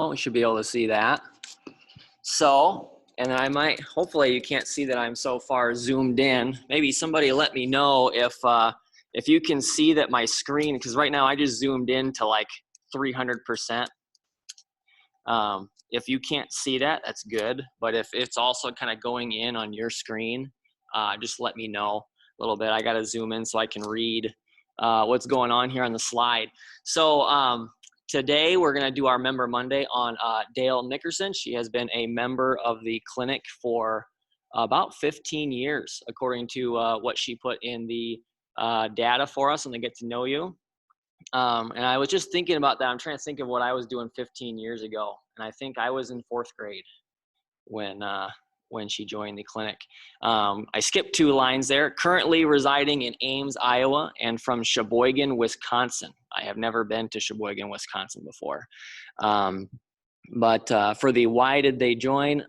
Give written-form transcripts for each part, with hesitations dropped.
go. We should be able to see that. So, and I might, hopefully you can't see that I'm so far zoomed in. Maybe somebody let me know if you can see that my screen, because right now I just zoomed in to like 300%. If you can't see that, that's good. But if it's also kind of going in on your screen, just let me know a little bit. I got to zoom in so I can read what's going on here on the slide. So today we're going to do our Member Monday on Dale Nickerson. She has been a member of the clinic for about 15 years, according to what she put in the data for us on the Get to Know You. And I was just thinking about that. I'm trying to think of what I was doing 15 years ago. And I think I was in 4th grade when she joined the clinic. I skipped 2 lines there. Currently residing in Ames, Iowa, and from Sheboygan, Wisconsin. I have never been to Sheboygan, Wisconsin before. But for the why did they join,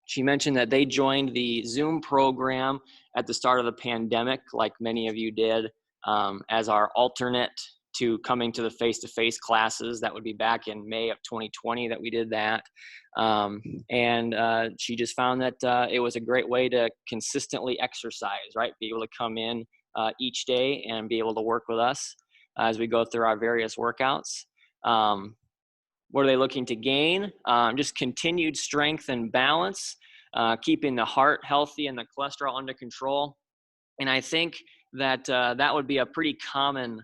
she mentioned that they joined the Zoom program at the start of the pandemic, like many of you did, as our alternate to coming to the face-to-face classes. That would be back in May of 2020 that we did that. And she just found that it was a great way to consistently exercise, right? Be able to come in each day and be able to work with us as we go through our various workouts. What are they looking to gain? Just continued strength and balance, keeping the heart healthy and the cholesterol under control. And I think that that would be a pretty common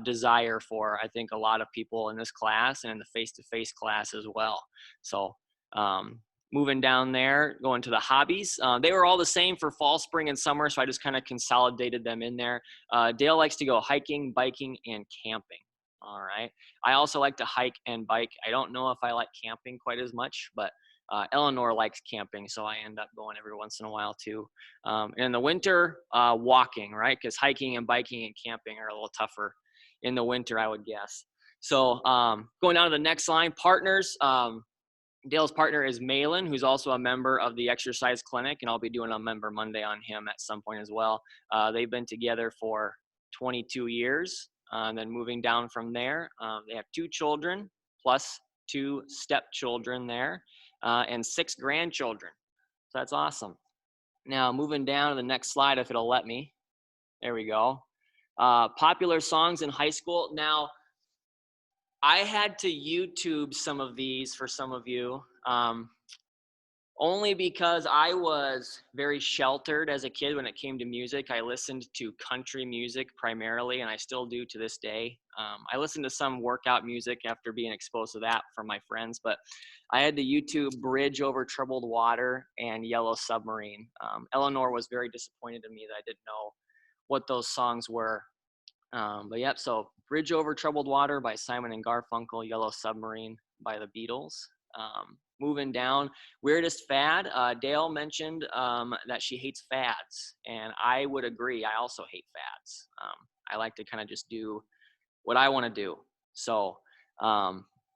desire for, I think, a lot of people in this class and in the face-to-face class as well. So moving down there, going to the hobbies. They were all the same for fall, spring, and summer, so I just kind of consolidated them in there. Dale likes to go hiking, biking, and camping. All right. I also like to hike and bike. I don't know if I like camping quite as much, but Eleanor likes camping, so I end up going every once in a while too. In the winter, walking, right? Because hiking and biking and camping are a little tougher in the winter, I would guess. So going down to the next line, partners. Dale's partner is Malin, who's also a member of the exercise clinic, and I'll be doing a Member Monday on him at some point as well. They've been together for 22 years. And then moving down from there, they have 2 children plus 2 stepchildren there, and 6 grandchildren. So that's awesome. Now moving down to the next slide, if it'll let me. There we go. Popular songs in high school. Now, I had to YouTube some of these for some of you, only because I was very sheltered as a kid when it came to music. I listened to country music primarily, and I still do to this day. I listened to some workout music after being exposed to that from my friends, but I had to YouTube Bridge Over Troubled Water and Yellow Submarine. Eleanor was very disappointed in me that I didn't know what those songs were. But yep, so Bridge Over Troubled Water by Simon and Garfunkel, Yellow Submarine by the Beatles. Moving down, weirdest fad. Dale mentioned that she hates fads, and I would agree. I also hate fads. I like to kind of just do what I want to do. So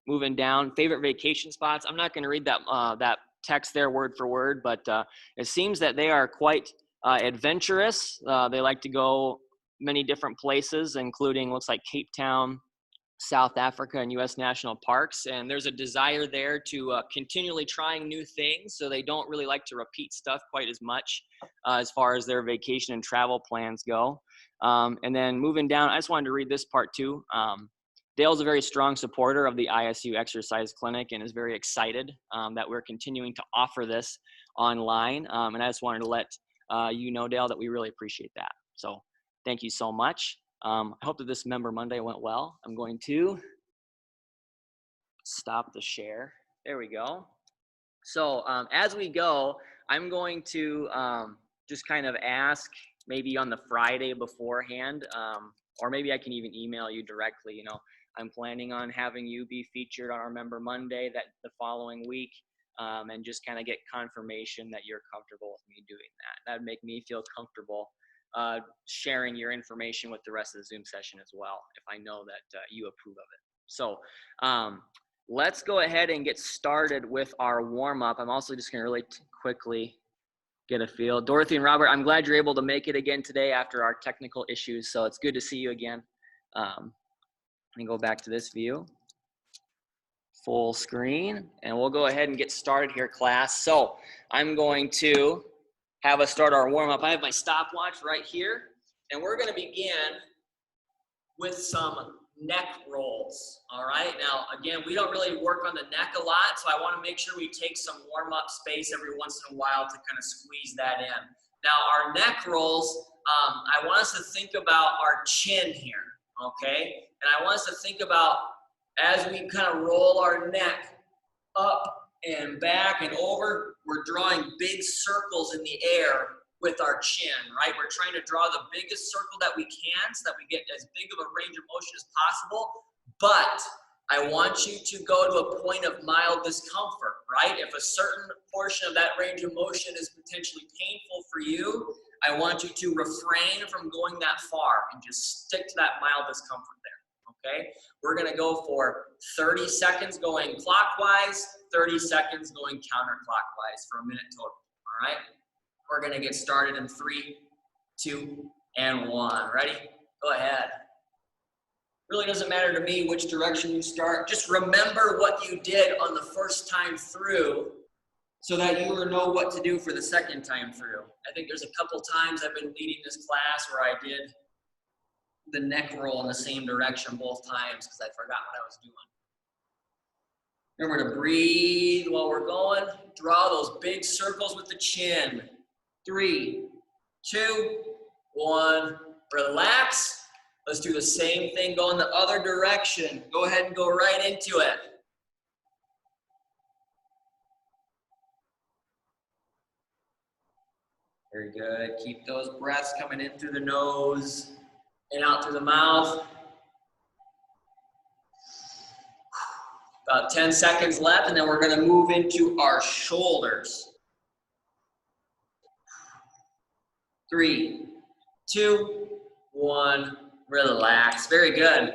moving down, favorite vacation spots. I'm not going to read that text there word for word, but it seems that they are quite adventurous. They like to go many different places, including looks like Cape Town, South Africa, and U.S. national parks. And there's a desire there to continually trying new things, so they don't really like to repeat stuff quite as much as far as their vacation and travel plans go. And then moving down, I just wanted to read this part too. Dale's a very strong supporter of the ISU Exercise Clinic and is very excited that we're continuing to offer this online. And I just wanted to let you know, Dale, that we really appreciate that. So thank you so much. I hope that this Member Monday went well. I'm going to stop the share. There we go. So as we go, I'm going to just kind of ask maybe on the Friday beforehand, or maybe I can even email you directly. You know, I'm planning on having you be featured on our Member Monday the following week, and just kind of get confirmation that you're comfortable with me doing that. That would make me feel comfortable sharing your information with the rest of the Zoom session as well, if I know that you approve of it. So let's go ahead and get started with our warm-up. I'm also just going to really quickly get a feel. Dorothy and Robert, I'm glad you're able to make it again today after our technical issues, so it's good to see you again. Let me go back to this view. full screen, and we'll go ahead and get started here, class. So I'm going to have us start our warm-up. I have my stopwatch right here, and we're going to begin with some neck rolls. All right, now again, we don't really work on the neck a lot, so I want to make sure we take some warm-up space every once in a while to kind of squeeze that in. Now our neck rolls, I want us to think about our chin here, okay? And I want us to think about, as we kind of roll our neck up and back and over, we're drawing big circles in the air with our chin, right? We're trying to draw the biggest circle that we can so that we get as big of a range of motion as possible. But I want you to go to a point of mild discomfort, right? If a certain portion of that range of motion is potentially painful for you, I want you to refrain from going that far and just stick to that mild discomfort there, okay? We're gonna go for 30 seconds going clockwise, 30 seconds going counterclockwise for a minute total, all right? We're gonna get started in 3, 2, and 1. Ready? Go ahead. Really doesn't matter to me which direction you start. Just remember what you did on the first time through so that you will know what to do for the second time through. I think there's a couple times I've been leading this class where I did the neck roll in the same direction both times because I forgot what I was doing. Remember to breathe while we're going. Draw those big circles with the chin. 3, 2, 1. Relax. Let's do the same thing going the other direction. Go ahead and go right into it. Very good. Keep those breaths coming in through the nose and out through the mouth. About 10 seconds left, and then we're going to move into our shoulders. 3, 2, 1. Relax. Very good.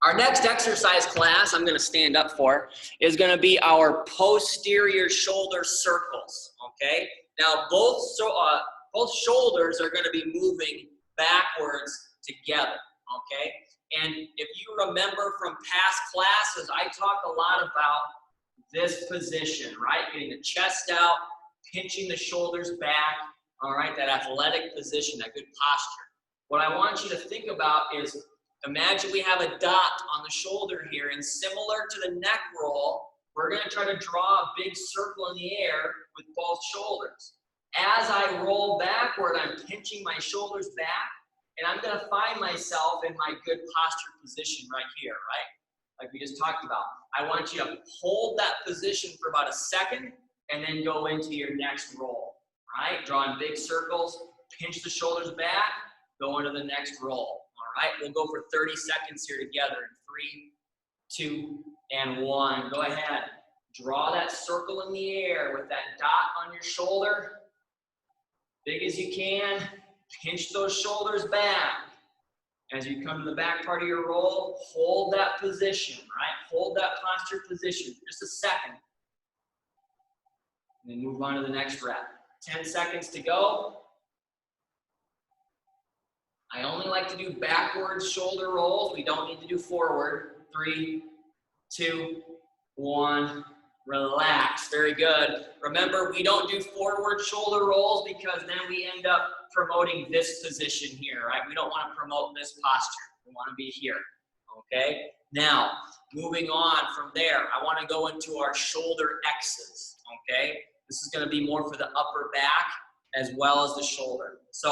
Our next exercise class I'm going to stand up for is going to be our posterior shoulder circles. Okay. Now both shoulders are going to be moving backwards together. Okay. And if you remember from past classes, I talked a lot about this position, right? Getting the chest out, pinching the shoulders back. All right, that athletic position, that good posture. What I want you to think about is, imagine we have a dot on the shoulder here, and similar to the neck roll, we're going to try to draw a big circle in the air with both shoulders. As I roll backward, I'm pinching my shoulders back, and I'm going to find myself in my good posture position right here, right? Like we just talked about. I want you to hold that position for about a second, and then go into your next roll. Right, drawing big circles, pinch the shoulders back, go into the next roll. All right, we'll go for 30 seconds here together in 3, 2, and 1. Go ahead, draw that circle in the air with that dot on your shoulder, big as you can. Pinch those shoulders back. As you come to the back part of your roll, hold that position, right? Hold that posture position for just a second. And then move on to the next rep. 10 seconds to go. I only like to do backwards shoulder rolls. We don't need to do forward. 3, 2, 1. Relax. Very good. Remember, we don't do forward shoulder rolls because then we end up promoting this position here, right? We don't want to promote this posture. We want to be here. Okay? Now, moving on from there, I want to go into our shoulder X's. Okay? This is going to be more for the upper back as well as the shoulder. So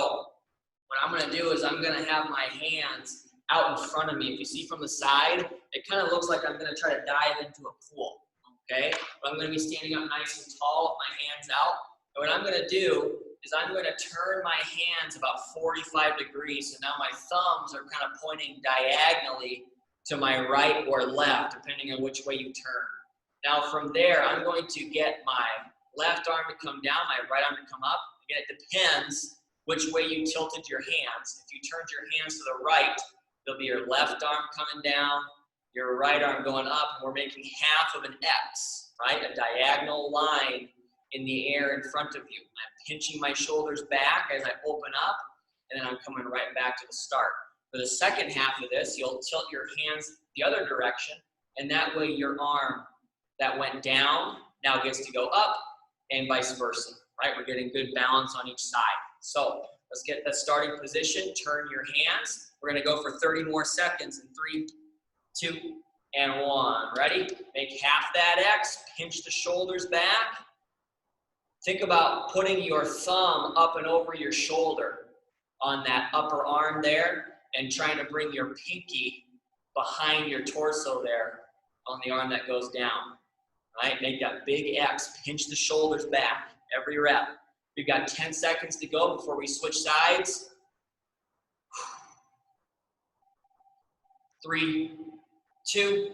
what I'm going to do is I'm going to have my hands out in front of me. If you see from the side, it kind of looks like I'm going to try to dive into a pool. Okay? But I'm going to be standing up nice and tall with my hands out. And what I'm going to do is I'm going to turn my hands about 45 degrees. So now my thumbs are kind of pointing diagonally to my right or left, depending on which way you turn. Now from there, I'm going to get my left arm to come down, my right arm to come up. Again, it depends which way you tilted your hands. If you turned your hands to the right, there'll be your left arm coming down, your right arm going up, and we're making half of an X, right? A diagonal line in the air in front of you. I'm pinching my shoulders back as I open up, and then I'm coming right back to the start. For the second half of this, you'll tilt your hands the other direction, and that way your arm that went down now gets to go up, and vice versa, right? We're getting good balance on each side. So let's get that starting position. Turn your hands. We're gonna go for 30 more seconds in 3, 2, and 1. Ready? Make half that X, pinch the shoulders back. Think about putting your thumb up and over your shoulder on that upper arm there and trying to bring your pinky behind your torso there on the arm that goes down. Right? Make that big X, pinch the shoulders back every rep. We've got 10 seconds to go before we switch sides. 3, 2,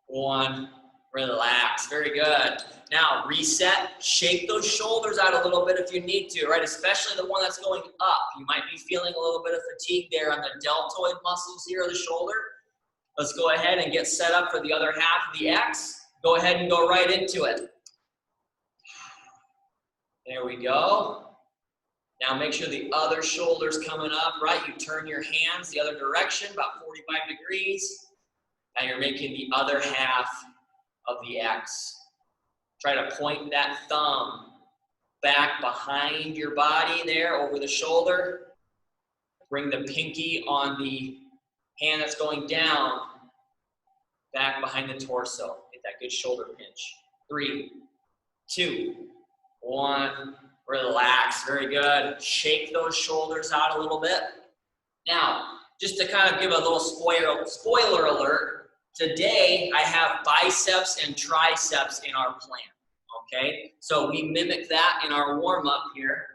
1. Relax. Very good. Now reset. Shake those shoulders out a little bit if you need to, right? Especially the one that's going up. You might be feeling a little bit of fatigue there on the deltoid muscles here of the shoulder. Let's go ahead and get set up for the other half of the X. Go ahead and go right into it. There we go. Now make sure the other shoulder's coming up, right? You turn your hands the other direction, about 45 degrees. Now you're making the other half of the X. Try to point that thumb back behind your body there over the shoulder. Bring the pinky on the hand that's going down back behind the torso. Get that good shoulder pinch. 3, 2, 1. Relax. Very good. Shake those shoulders out a little bit. Now, just to kind of give a little spoiler alert, today I have biceps and triceps in our plan. Okay? So we mimic that in our warm-up here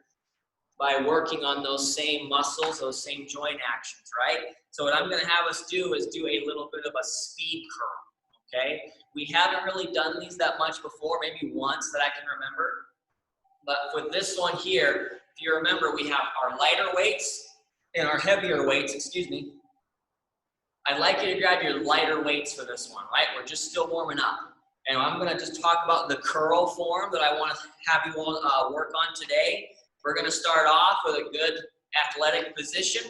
by working on those same muscles, those same joint actions, right? So what I'm going to have us do is do a little bit of a speed curl, okay? We haven't really done these that much before, maybe once that I can remember. But for this one here, if you remember, we have our lighter weights and our heavier weights, excuse me. I'd like you to grab your lighter weights for this one, right? We're just still warming up. And I'm going to just talk about the curl form that I want to have you all work on today. We're going to start off with a good athletic position.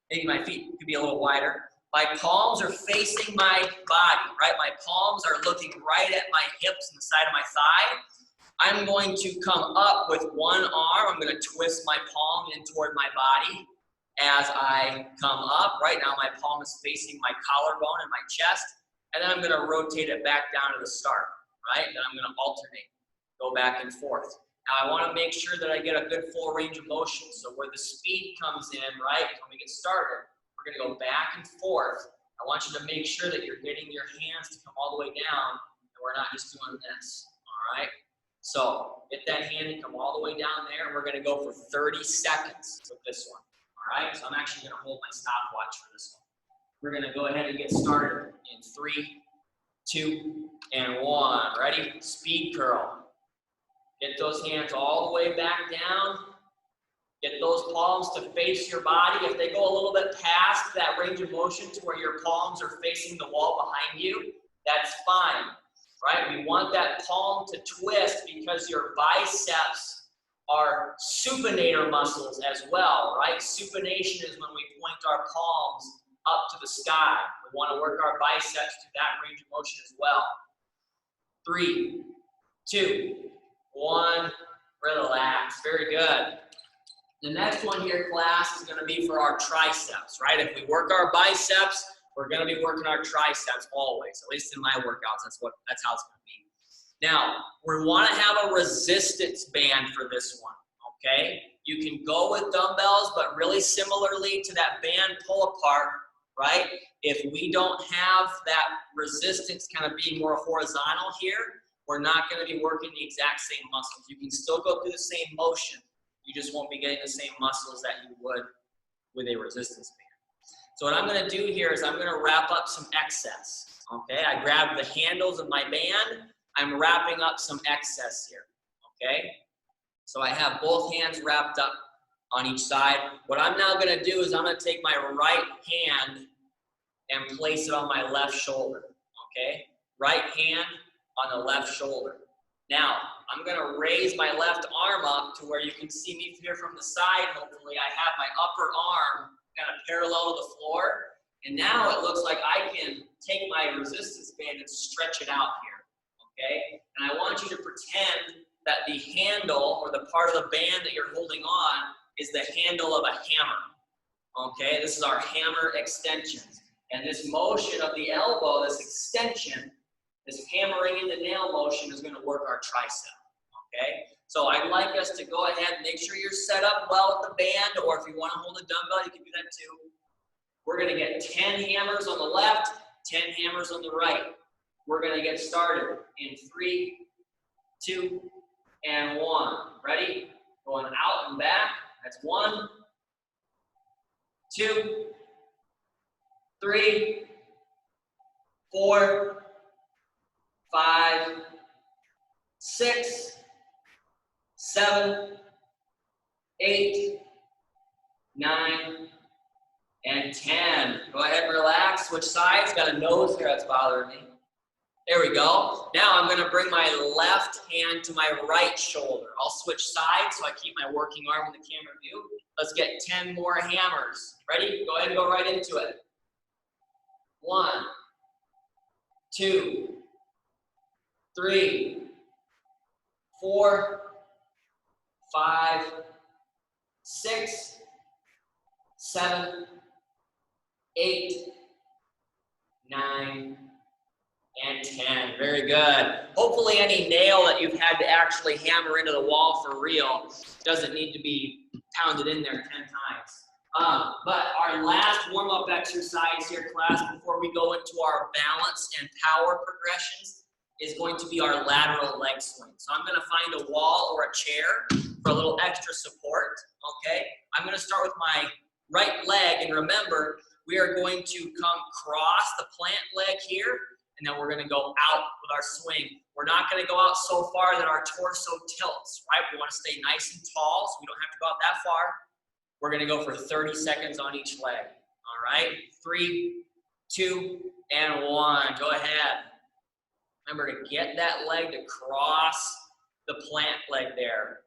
Maybe my feet could be a little wider. My palms are facing my body, right? My palms are looking right at my hips and the side of my thigh. I'm going to come up with one arm. I'm going to twist my palm in toward my body as I come up. Right now my palm is facing my collarbone and my chest. And then I'm going to rotate it back down to the start, right? Then I'm going to alternate, go back and forth. Now I want to make sure that I get a good full range of motion. So where the speed comes in, right, when we get started, we're going to go back and forth. I want you to make sure that you're getting your hands to come all the way down and we're not just doing this, all right? So get that hand and come all the way down there and we're going to go for 30 seconds with this one, all right? So I'm actually going to hold my stopwatch for this one. We're going to go ahead and get started in 3, 2, and 1. Ready? Speed curl. Get those hands all the way back down. Get those palms to face your body. If they go a little bit past that range of motion to where your palms are facing the wall behind you, that's fine, right? We want that palm to twist because your biceps are supinator muscles as well, right? Supination is when we point our palms up to the sky. We want to work our biceps to that range of motion as well. 3, 2, 1, relax. Very good. The next one here, class, is going to be for our triceps, right? If we work our biceps, we're going to be working our triceps always. At least in my workouts, that's how it's going to be. Now, we want to have a resistance band for this one, okay? You can go with dumbbells, but really similarly to that band pull apart, right? If we don't have that resistance kind of being more horizontal here, we're not going to be working the exact same muscles. You can still go through the same motion. You just won't be getting the same muscles that you would with a resistance band. So what I'm going to do here is I'm going to wrap up some excess. Okay, I grabbed the handles of my band. I'm wrapping up some excess here. Okay, so I have both hands wrapped up on each side. What I'm now going to do is I'm going to take my right hand and place it on my left shoulder. Okay, right hand on the left shoulder. Now, I'm going to raise my left arm up to where you can see me here from the side, hopefully. I have my upper arm kind of parallel to the floor. And now it looks like I can take my resistance band and stretch it out here, okay? want you to pretend that the handle or the part of the band that you're holding on is the handle of a hammer. Okay, this is our hammer extensions. And this motion of the elbow, this extension, this hammering in the nail motion is going to work our tricep. Okay, so I'd like us to go ahead and make sure you're set up well with the band, or if you want to hold a dumbbell, you can do that too. We're going to get 10 hammers on the left, 10 hammers on the right. We're going to get started in 3, 2, and 1. Ready? Going out and back. That's 1, 2, 3, 4, 5, 6, 7, 8, 9, and 10. Go ahead and relax. Switch sides. Got a nose here that's bothering me. There we go. Now I'm going to bring my left hand to my right shoulder. I'll switch sides so I keep my working arm in the camera view. Let's get 10 more hammers. Ready? Go ahead and go right into it. 1, 2, 3, 4, 5, 6, 7, 8, 9, and 10. Very good. Hopefully any nail that you've had to actually hammer into the wall for real doesn't need to be pounded in there 10 times. But our last warm-up exercise here, class, before we go into our balance and power progressions, is going to be our lateral leg swing. So I'm going to find a wall or a chair for a little extra support, okay? I'm going to start with my right leg, and remember, we are going to come cross the plant leg here, and then we're going to go out with our swing. We're not going to go out so far that our torso tilts, right? We want to stay nice and tall, so we don't have to go out that far. We're going to go for 30 seconds on each leg, all right? 3, 2, and 1. Go ahead. Remember to get that leg to cross the plant leg there.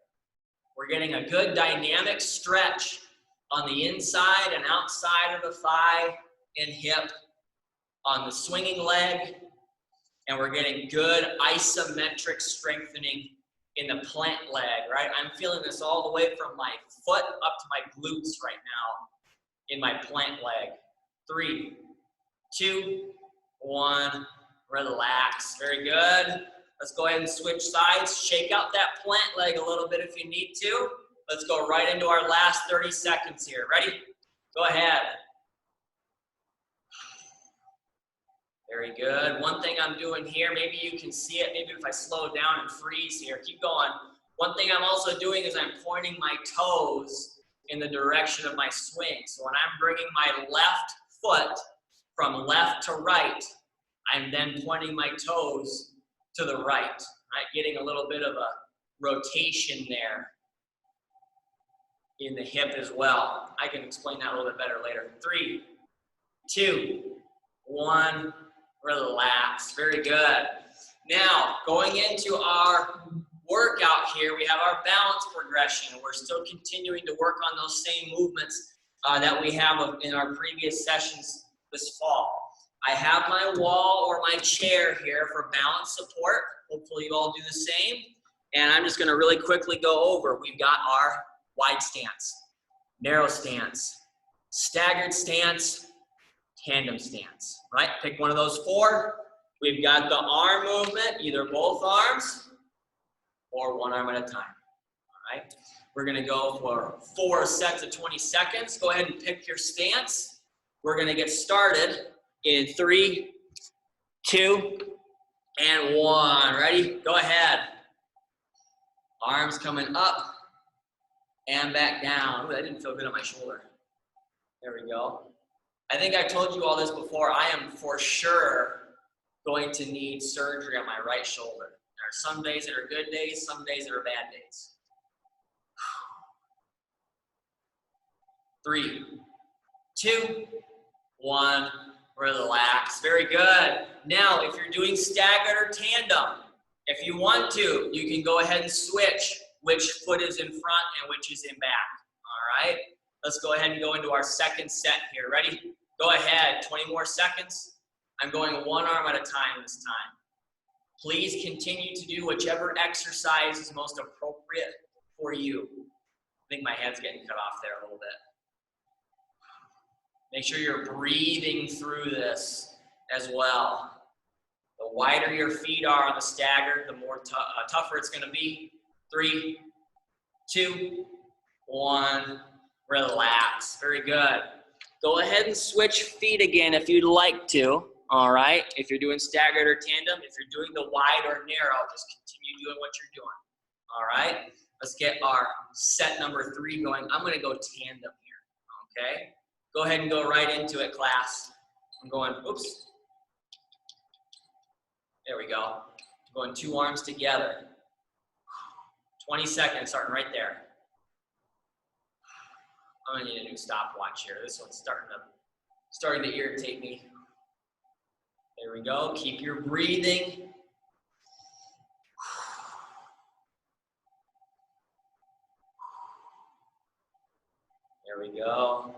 We're getting a good dynamic stretch on the inside and outside of the thigh and hip on the swinging leg, and we're getting good isometric strengthening in the plant leg, right? I'm feeling this all the way from my foot up to my glutes right now in my plant leg. 3, 2, 1, relax. Very good. Let's go ahead and switch sides. Shake out that plant leg a little bit if you need to. Let's go right into our last 30 seconds here. Ready? Go ahead. Very good. One thing I'm doing here, maybe you can see it, maybe if I slow down and freeze here. Keep going. One thing I'm also doing is I'm pointing my toes in the direction of my swing. So when I'm bringing my left foot from left to right, I'm then pointing my toes to the right, right? Getting a little bit of a rotation there in the hip as well. I can explain that a little bit better later. 3, 2, 1, relax. Very good. Now, going into our workout here, we have our balance progression. We're still continuing to work on those same movements that we have in our previous sessions this fall. I have my wall or my chair here for balance support. Hopefully you all do the same. And I'm just going to really quickly go over. We've got our wide stance, narrow stance, staggered stance, tandem stance, right? Pick one of those 4. We've got the arm movement, either both arms or one arm at a time, all right? We're going to go for 4 sets of 20 seconds. Go ahead and pick your stance. We're going to get started in 3, 2, and 1. Ready? Go ahead. Arms coming up and back down. Ooh, that didn't feel good on my shoulder. There we go. I think I told you all this before. I am for sure going to need surgery on my right shoulder. There are some days that are good days, some days that are bad days. 3, 2, 1, relax. Very good. Now, if you're doing staggered or tandem, if you want to, you can go ahead and switch which foot is in front and which is in back. All right? Let's go ahead and go into our second set here. Ready? Go ahead. 20 more seconds. I'm going one arm at a time this time. Please continue to do whichever exercise is most appropriate for you. I think my head's getting cut off there a little bit. Make sure you're breathing through this as well. The wider your feet are on the stagger, the more tougher it's going to be. 3, 2, 1. Relax. Very good. Go ahead and switch feet again if you'd like to. All right. If you're doing staggered or tandem, if you're doing the wide or narrow, just continue doing what you're doing. All right. Let's get our set number 3 going. I'm going to go tandem here. Okay. Go ahead and go right into it, class. I'm going, oops. There we go. I'm going 2 arms together. 20 seconds, starting right there. I'm gonna need a new stopwatch here. This one's starting to irritate me. There we go. Keep your breathing. There we go.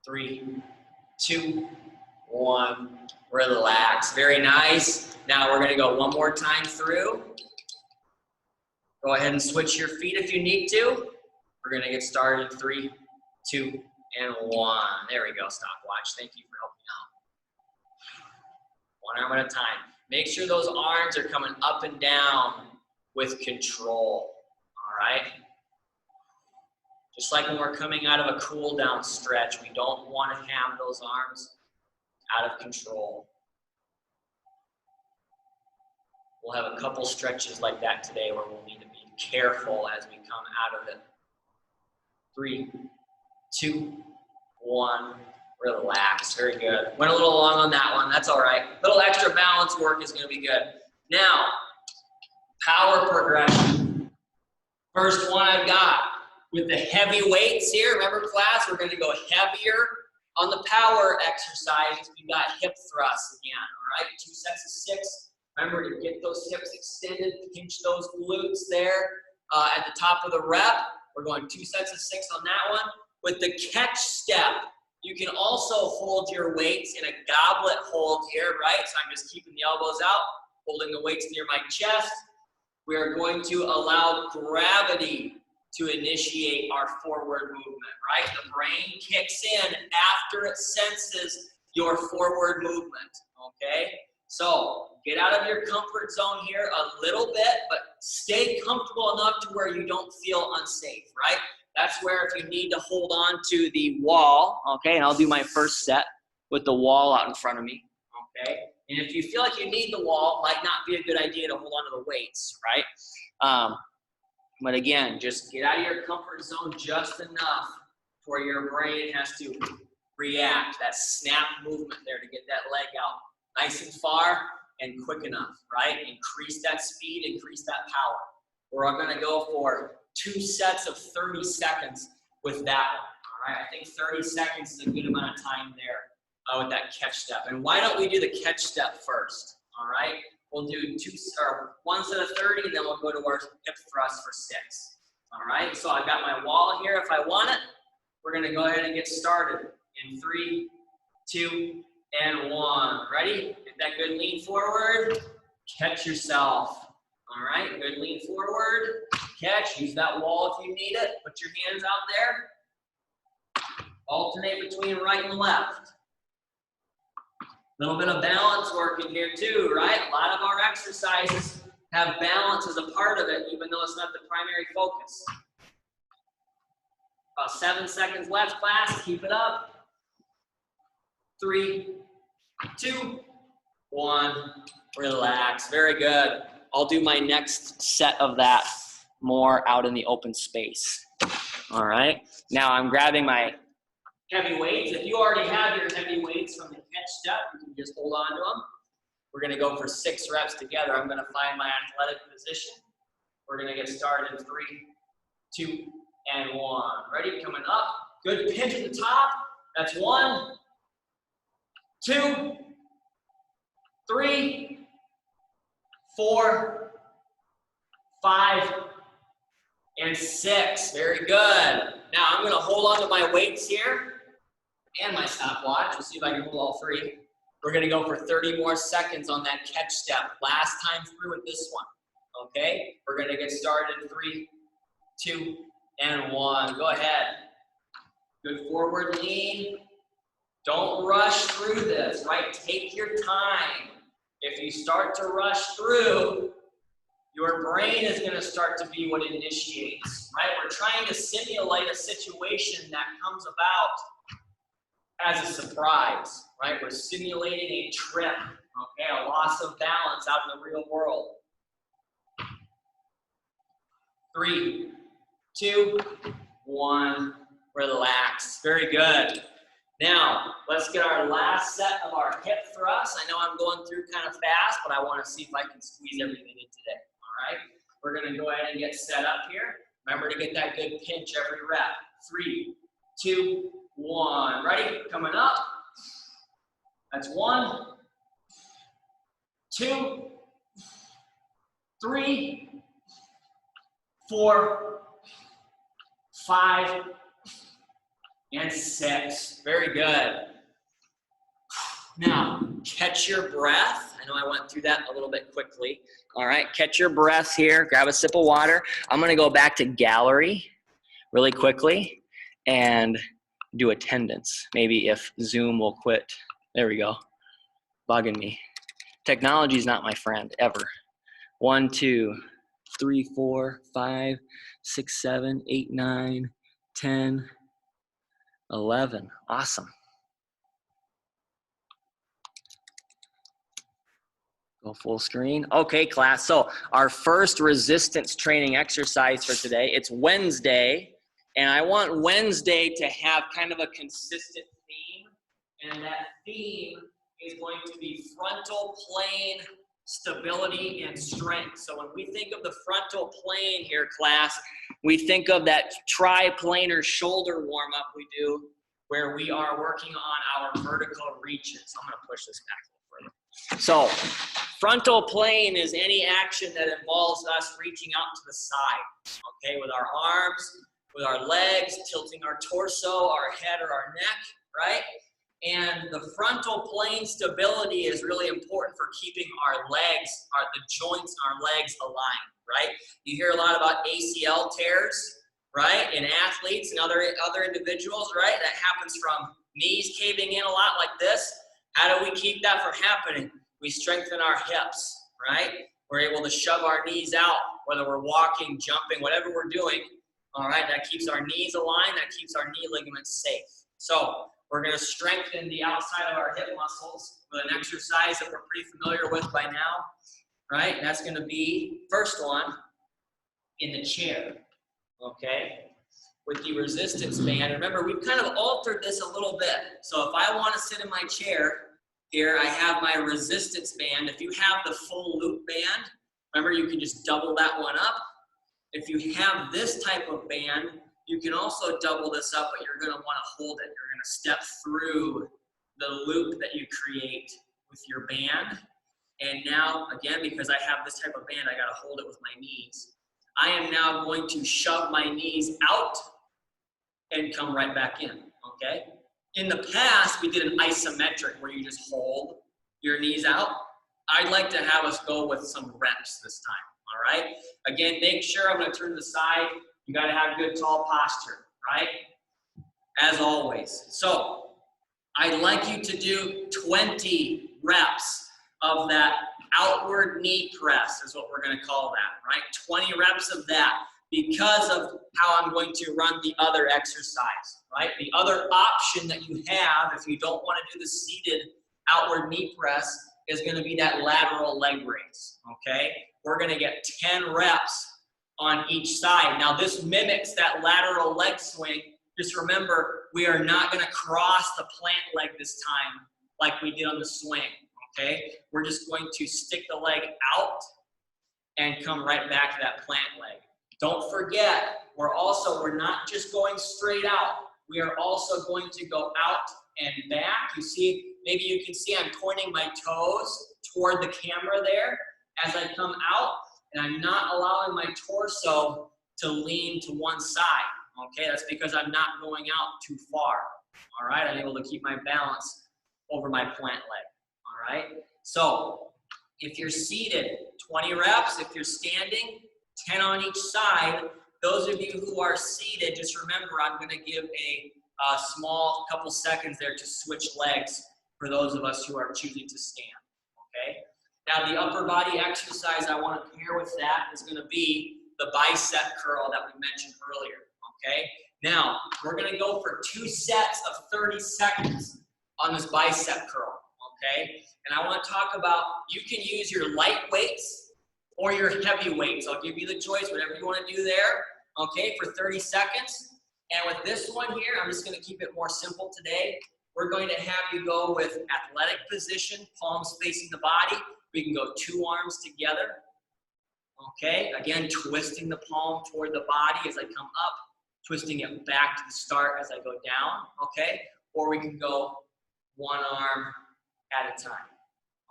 3, 2, 1. Relax. Very nice. Now we're going to go one more time through. Go ahead and switch your feet if you need to. We're going to get started in 3, 2, and 1. There we go. Stopwatch. Thank you for helping out. 1 arm at a time. Make sure those arms are coming up and down with control. All right? Just like when we're coming out of a cool down stretch, we don't want to have those arms out of control. We'll have a couple stretches like that today where we'll need to be careful as we come out of it. 3, 2, 1. Relax. Very good. Went a little long on that one. That's all right. A little extra balance work is going to be good. Now, power progression. First one I've got with the heavy weights here. Remember, class, we're going to go heavier on the power exercises. We got hip thrusts again. All right, 2 sets of 6. Remember to get those hips extended, pinch those glutes there at the top of the rep. We're going 2 sets of 6 on that one. With the catch step, you can also hold your weights in a goblet hold here, right? So I'm just keeping the elbows out, holding the weights near my chest. We are going to allow gravity to initiate our forward movement, right? The brain kicks in after it senses your forward movement, okay? So get out of your comfort zone here a little bit, but stay comfortable enough to where you don't feel unsafe, right? That's where if you need to hold on to the wall, okay, and I'll do my first set with the wall out in front of me, okay? And if you feel like you need the wall, it might not be a good idea to hold on to the weights, right? But again, just get out of your comfort zone just enough where your brain has to react, that snap movement there to get that leg out nice and far and quick enough, right? Increase that speed, increase that power. We're going to go for 2 sets of 30 seconds with that one, all right? I think 30 seconds is a good amount of time there with that catch step. And why don't we do the catch step first, all right? We'll do 1 set of 30, and then we'll go to our hip thrust for 6, all right? So I've got my wall here if I want it. We're going to go ahead and get started in 3, 2, and 1. Ready? Get that good lean forward. Catch yourself. All right, good lean forward. Catch. Use that wall if you need it. Put your hands out there. Alternate between right and left. A little bit of balance work in here too, right? A lot of our exercises have balance as a part of it, even though it's not the primary focus. About 7 seconds left, class. Keep it up. 3, 2, 1. Relax. Very good. I'll do my next set of that more out in the open space. All right. Now I'm grabbing my heavy weights. If you already have your heavy weights from the catch step, you can just hold on to them. We're going to go for 6 reps together. I'm going to find my athletic position. We're going to get started in 3, 2, and 1. Ready? Coming up. Good pinch at the top. That's 1, 2, 3, 4, 5, and 6. Very good. Now I'm going to hold on to my weights here and my stopwatch. We'll see if I can hold all 3. We're gonna go for 30 more seconds on that catch step. Last time through with this one, okay? We're gonna get started in 3, 2, and 1. Go ahead. Good forward lean. Don't rush through this, right? Take your time. If you start to rush through, your brain is going to start to be what initiates, right? We're trying to simulate a situation that comes about as a surprise, right? We're simulating a trip, okay? A loss of balance out in the real world. 3, 2, 1, relax. Very good. Now, let's get our last set of our hip thrusts. I know I'm going through kind of fast, but I want to see if I can squeeze everything in today. All right, we're going to go ahead and get set up here. Remember to get that good pinch every rep. 3, 2, 1. Ready? Coming up. That's 1, 2, 3, 4, 5, and 6. Very good. Now, catch your breath. I know I went through that a little bit quickly. All right, catch your breath here. Grab a sip of water. I'm going to go back to gallery really quickly and do attendance. Maybe if Zoom will quit. There we go. Bugging me. Technology is not my friend, ever. 1, 2, 3, 4, 5, 6, 7, 8, 9, 10, 11. Awesome. Go full screen. Okay, class. So our first resistance training exercise for today, it's Wednesday, and I want Wednesday to have kind of a consistent theme, and that theme is going to be frontal plane stability and strength. So when we think of the frontal plane here, class, we think of that triplanar shoulder warm-up we do where we are working on our vertical reaches. I'm going to push this back a little further. So frontal plane is any action that involves us reaching out to the side, okay, with our arms, with our legs, tilting our torso, our head, or our neck, right? And the frontal plane stability is really important for keeping our legs, the joints in our legs aligned, right? You hear a lot about ACL tears, right, in athletes and other individuals, right? That happens from knees caving in a lot like this. How do we keep that from happening? We strengthen our hips, right? We're able to shove our knees out, whether we're walking, jumping, whatever we're doing, all right? That keeps our knees aligned. That keeps our knee ligaments safe. So we're going to strengthen the outside of our hip muscles with an exercise that we're pretty familiar with by now, right? And that's going to be, first one, in the chair, okay? With the resistance band. Remember, we've kind of altered this a little bit. So if I want to sit in my chair, here I have my resistance band. If you have the full loop band, remember you can just double that one up. If you have this type of band, you can also double this up, but you're going to want to hold it. You're going to step through the loop that you create with your band. And now, again, because I have this type of band, I got to hold it with my knees. I am now going to shove my knees out and come right back in, okay? In the past, we did an isometric where you just hold your knees out. I'd like to have us go with some reps this time, all right? Again, make sure, I'm going to turn to the side. You got to have good tall posture, right? As always. So I'd like you to do 20 reps of that outward knee press is what we're going to call that, right? 20 reps of that because of how I'm going to run the other exercise, right? The other option that you have if you don't want to do the seated outward knee press is going to be that lateral leg raise, okay? We're going to get 10 reps on each side. Now this mimics that lateral leg swing. Just remember, we are not going to cross the plant leg this time like we did on the swing, okay? We're just going to stick the leg out and come right back to that plant leg. Don't forget, we're not just going straight out. We are also going to go out and back. You see, maybe you can see I'm pointing my toes toward the camera there as I come out, and I'm not allowing my torso to lean to one side, okay? That's because I'm not going out too far, all right? I'm able to keep my balance over my plant leg. right? So if you're seated, 20 reps. If you're standing, 10 on each side. Those of you who are seated, just remember I'm going to give a small couple seconds there to switch legs for those of us who are choosing to stand, okay? Now the upper body exercise I want to pair with that is going to be the bicep curl that we mentioned earlier, okay? Now, we're going to go for 2 sets of 30 seconds on this bicep curl, okay? And I want to talk about, you can use your light weights or your heavy weights. I'll give you the choice, whatever you want to do there, okay, for 30 seconds. And with this one here, I'm just going to keep it more simple today. We're going to have you go with athletic position, palms facing the body. We can go 2 arms together, okay? Again, twisting the palm toward the body as I come up, twisting it back to the start as I go down, okay? Or we can go 1 arm at a time,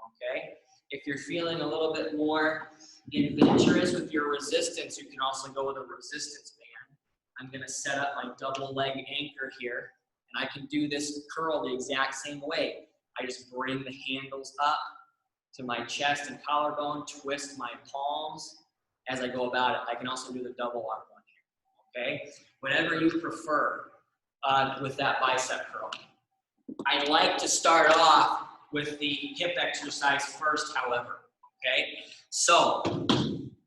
okay? If you're feeling a little bit more adventurous with your resistance, you can also go with a resistance band. I'm gonna set up my double leg anchor here, and I can do this curl the exact same way. I just bring the handles up to my chest and collarbone, twist my palms as I go about it. I can also do the double arm one here, okay? Whatever you prefer with that bicep curl. I like to start off with the hip exercise first, however, okay? So,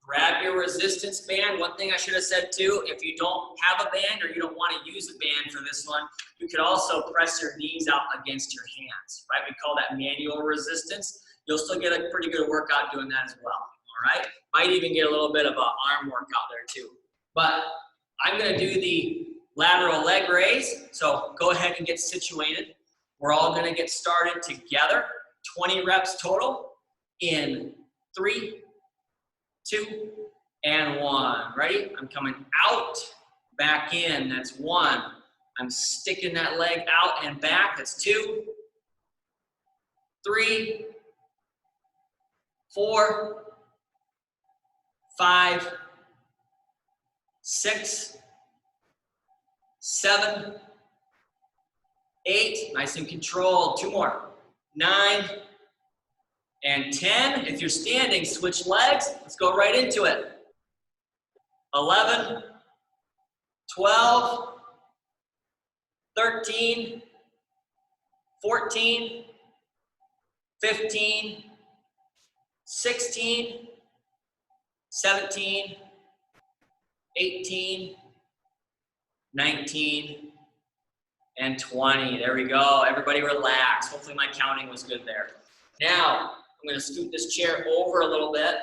grab your resistance band. One thing I should have said too, if you don't have a band or you don't want to use a band for this one, you could also press your knees out against your hands, right? We call that manual resistance. You'll still get a pretty good workout doing that as well, all right? Might even get a little bit of an arm workout there too. But I'm gonna do the lateral leg raise, so go ahead and get situated. We're all gonna get started together, 20 reps total in 3, 2, and 1. Ready? I'm coming out, back in, that's 1. I'm sticking that leg out and back, that's 2, 3, 4, 5, 6, 7, 8, nice and controlled. 2 more. 9, and 10. If you're standing, switch legs. Let's go right into it. 11, 12, 13, 14, 15, 16, 17, 18, 19, and 20. There we go. Everybody relax. Hopefully my counting was good there. Now, I'm going to scoot this chair over a little bit.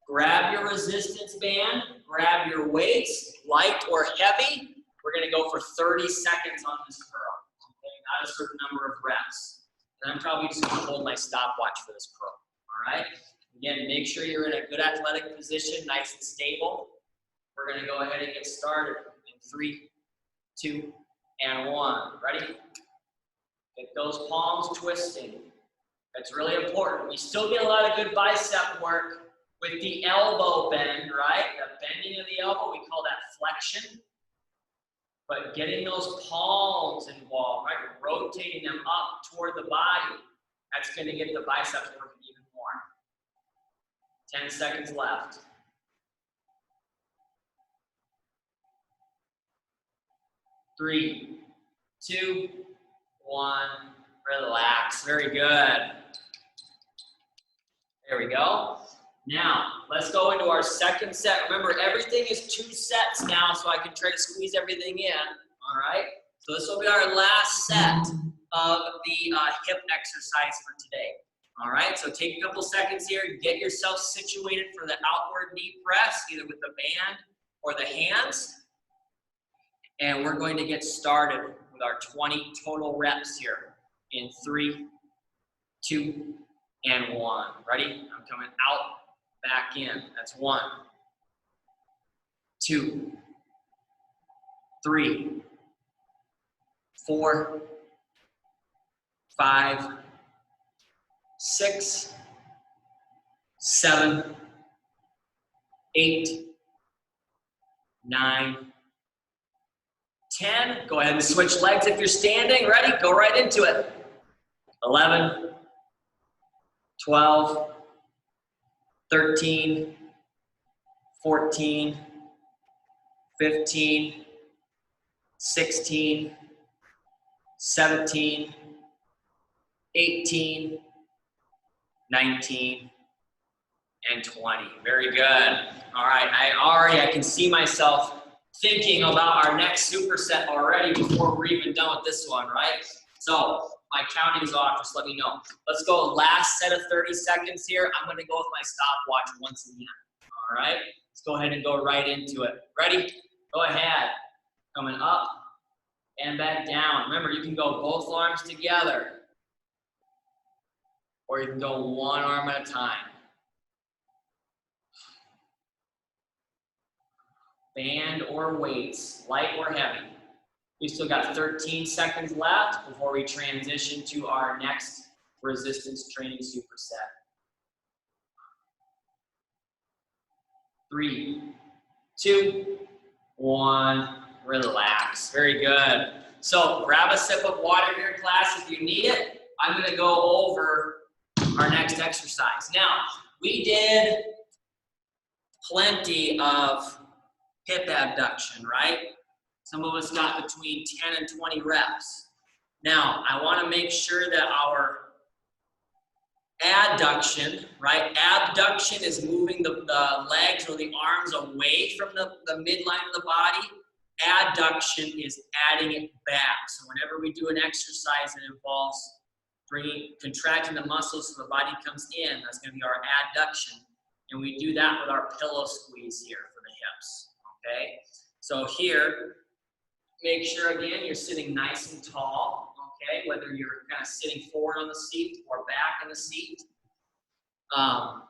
Grab your resistance band. Grab your weights, light or heavy. We're going to go for 30 seconds on this curl. Okay? Not a certain number of reps. And I'm probably just going to hold my stopwatch for this curl. All right? Again, make sure you're in a good athletic position, nice and stable. We're going to go ahead and get started in 3, 2, and 1. Ready? Get those palms twisting. That's really important. We still get a lot of good bicep work with the elbow bend, right? The bending of the elbow, we call that flexion. But getting those palms involved, right? Rotating them up toward the body, that's going to get the biceps working even more. 10 seconds left. 3, 2, 1, relax. Very good. There we go. Now, let's go into our second set. Remember, everything is 2 sets now, so I can try to squeeze everything in, all right? So this will be our last set of the hip exercise for today, all right? So take a couple seconds here, get yourself situated for the outward knee press, either with the band or the hands. And we're going to get started with our 20 total reps here in 3, 2, and 1. Ready? I'm coming out, back in. That's 1, 2, 3, 4, 5, 6, 7, 8, 9, 10. Go ahead and switch legs if you're standing. Ready? Go right into it. 11, 12, 13, 14, 15, 16, 17, 18, 19, and 20. Very good. All right, I can see myself thinking about our next superset already before we're even done with this one, right? So my counting's off, just let me know. Let's go last set of 30 seconds here. I'm gonna go with my stopwatch once again, all right? Let's go ahead and go right into it. Ready? Go ahead. Coming up and back down. Remember, you can go both arms together, or you can go one arm at a time. Band or weights, light or heavy. We still got 13 seconds left before we transition to our next resistance training superset. 3, 2, 1, relax. Very good. So grab a sip of water here, class, if you need it. I'm gonna go over our next exercise. Now, we did plenty of hip abduction, right? Some of us got between 10 and 20 reps. Now, I want to make sure that our adduction, right? Abduction is moving the legs or the arms away from the midline of the body. Adduction is adding it back. So whenever we do an exercise that involves contracting the muscles so the body comes in, that's going to be our adduction. And we do that with our pillow squeeze here for the hips, okay? So here, make sure again you're sitting nice and tall, okay? Whether you're kind of sitting forward on the seat or back in the seat. And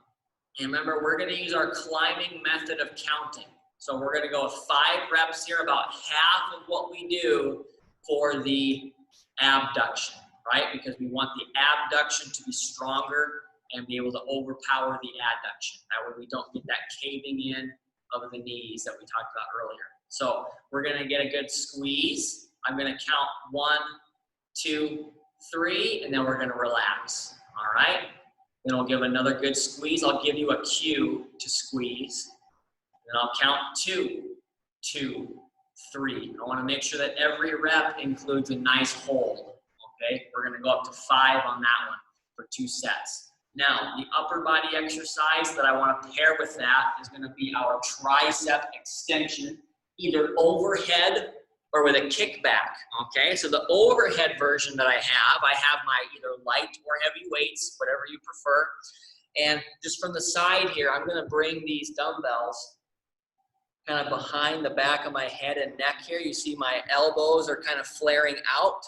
remember, we're gonna use our climbing method of counting. So we're gonna go with 5 reps here, about half of what we do for the abduction, right? Because we want the abduction to be stronger and be able to overpower the adduction. That way we don't get that caving in of the knees that we talked about earlier. So we're gonna get a good squeeze. I'm gonna count 1, 2, 3, and then we're gonna relax, all right? Then I'll give another good squeeze. I'll give you a cue to squeeze. Then I'll count 2, 2, 3. I wanna make sure that every rep includes a nice hold, okay? We're gonna go up to 5 on that one for 2 sets. Now, the upper body exercise that I want to pair with that is going to be our tricep extension, either overhead or with a kickback, okay? So the overhead version that I have my either light or heavy weights, whatever you prefer. And just from the side here, I'm going to bring these dumbbells kind of behind the back of my head and neck here. You see my elbows are kind of flaring out.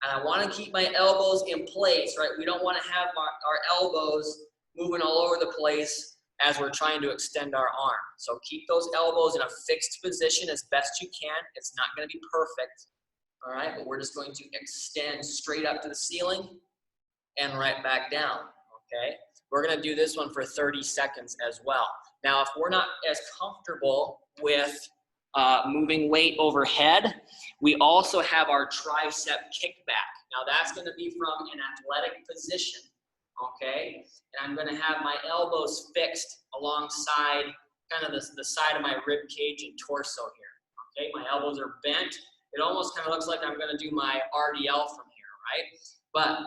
And I want to keep my elbows in place, right? We don't want to have our elbows moving all over the place as we're trying to extend our arm. So keep those elbows in a fixed position as best you can. It's not going to be perfect, all right? But we're just going to extend straight up to the ceiling and right back down, okay? We're going to do this one for 30 seconds as well. Now, if we're not as comfortable with moving weight overhead, we also have our tricep kickback. Now that's going to be from an athletic position, okay? And I'm going to have my elbows fixed alongside kind of the side of my rib cage and torso here, okay? My elbows are bent. It almost kind of looks like I'm going to do my RDL from here, right? But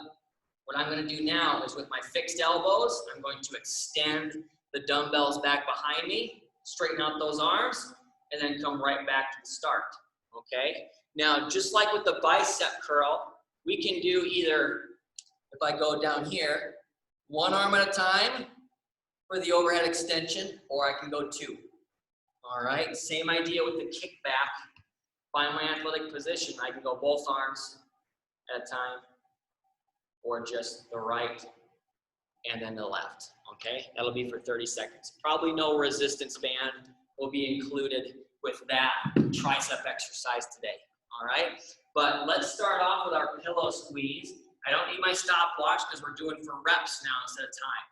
what I'm going to do now is with my fixed elbows, I'm going to extend the dumbbells back behind me, straighten out those arms, and then come right back to the start, okay? Now, just like with the bicep curl, we can do either, if I go down here, 1 arm at a time for the overhead extension, or I can go 2, all right? Same idea with the kickback. Find my athletic position. I can go both arms at a time, or just the right and then the left, okay? That'll be for 30 seconds. Probably no resistance band will be included with that tricep exercise today, all right? But let's start off with our pillow squeeze. I don't need my stopwatch because we're doing for reps now instead of time.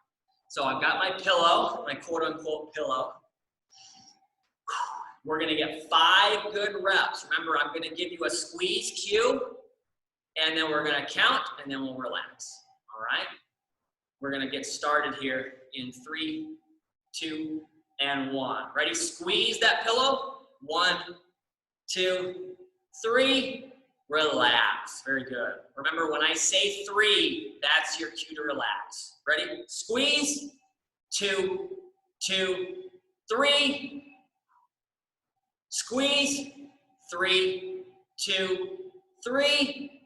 So I've got my pillow, my quote-unquote pillow. We're gonna get 5 good reps. Remember, I'm gonna give you a squeeze cue, and then we're gonna count, and then we'll relax, all right? we're gonna get started here in 3, 2, and 1. Ready? Squeeze that pillow. 1, 2, 3. Relax. Very good. Remember, when I say 3, that's your cue to relax. Ready? Squeeze. 2, 2, 3. Squeeze. 3, 2, 3.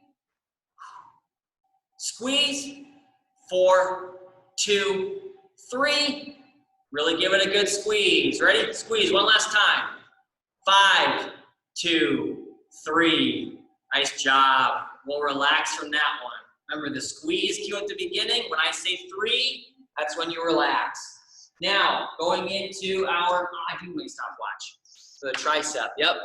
Squeeze. 4, 2, 3. Really give it a good squeeze. Ready? Squeeze one last time. 5, 2, 3. Nice job. We'll relax from that one. Remember the squeeze cue at the beginning. When I say 3, that's when you relax. Now, going into our, I do my stopwatch for the tricep. Yep.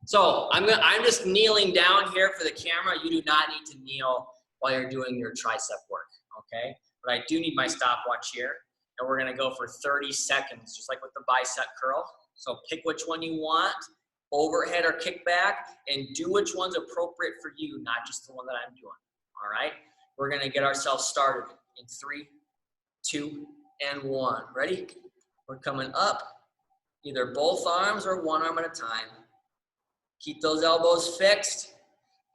So I'm just kneeling down here for the camera. You do not need to kneel while you're doing your tricep work, okay? But I do need my stopwatch here, and we're gonna go for 30 seconds, just like with the bicep curl. So pick which one you want, overhead or kickback, and do which one's appropriate for you, not just the one that I'm doing, all right? We're gonna get ourselves started in 3, 2, and 1. Ready? We're coming up, either both arms or one arm at a time. Keep those elbows fixed.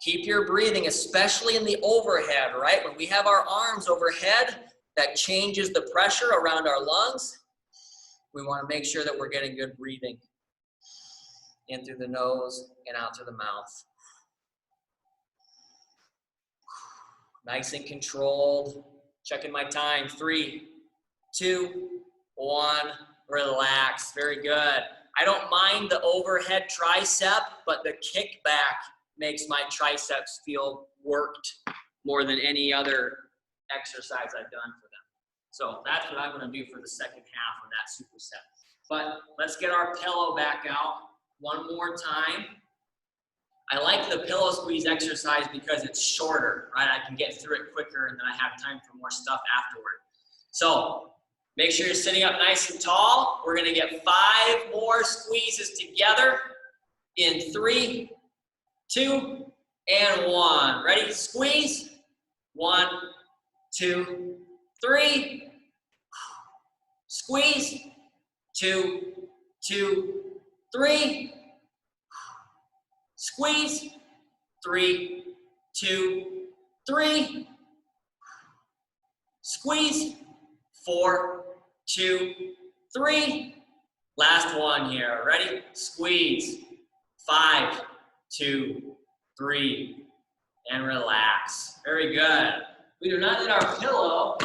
Keep your breathing, especially in the overhead, right? When we have our arms overhead, that changes the pressure around our lungs. We want to make sure that we're getting good breathing in through the nose and out through the mouth. Nice and controlled. Checking my time. 3, 2, 1. Relax. Very good. I don't mind the overhead tricep, but the kickback makes my triceps feel worked more than any other exercise I've done for them. So that's what I'm going to do for the second half of that superset. But let's get our pillow back out one more time. I like the pillow squeeze exercise because it's shorter, right? I can get through it quicker and then I have time for more stuff afterward. So make sure you're sitting up nice and tall. We're going to get 5 more squeezes together in 3, 2, and 1. Ready? Squeeze. 1, 2, 3. Squeeze. 2, 2, 3. Squeeze. 3, 2, 3. Squeeze. 4, 2, 3. Last one here. Ready? Squeeze. 5, 2, 3. And relax. Very good. We do not need our pillow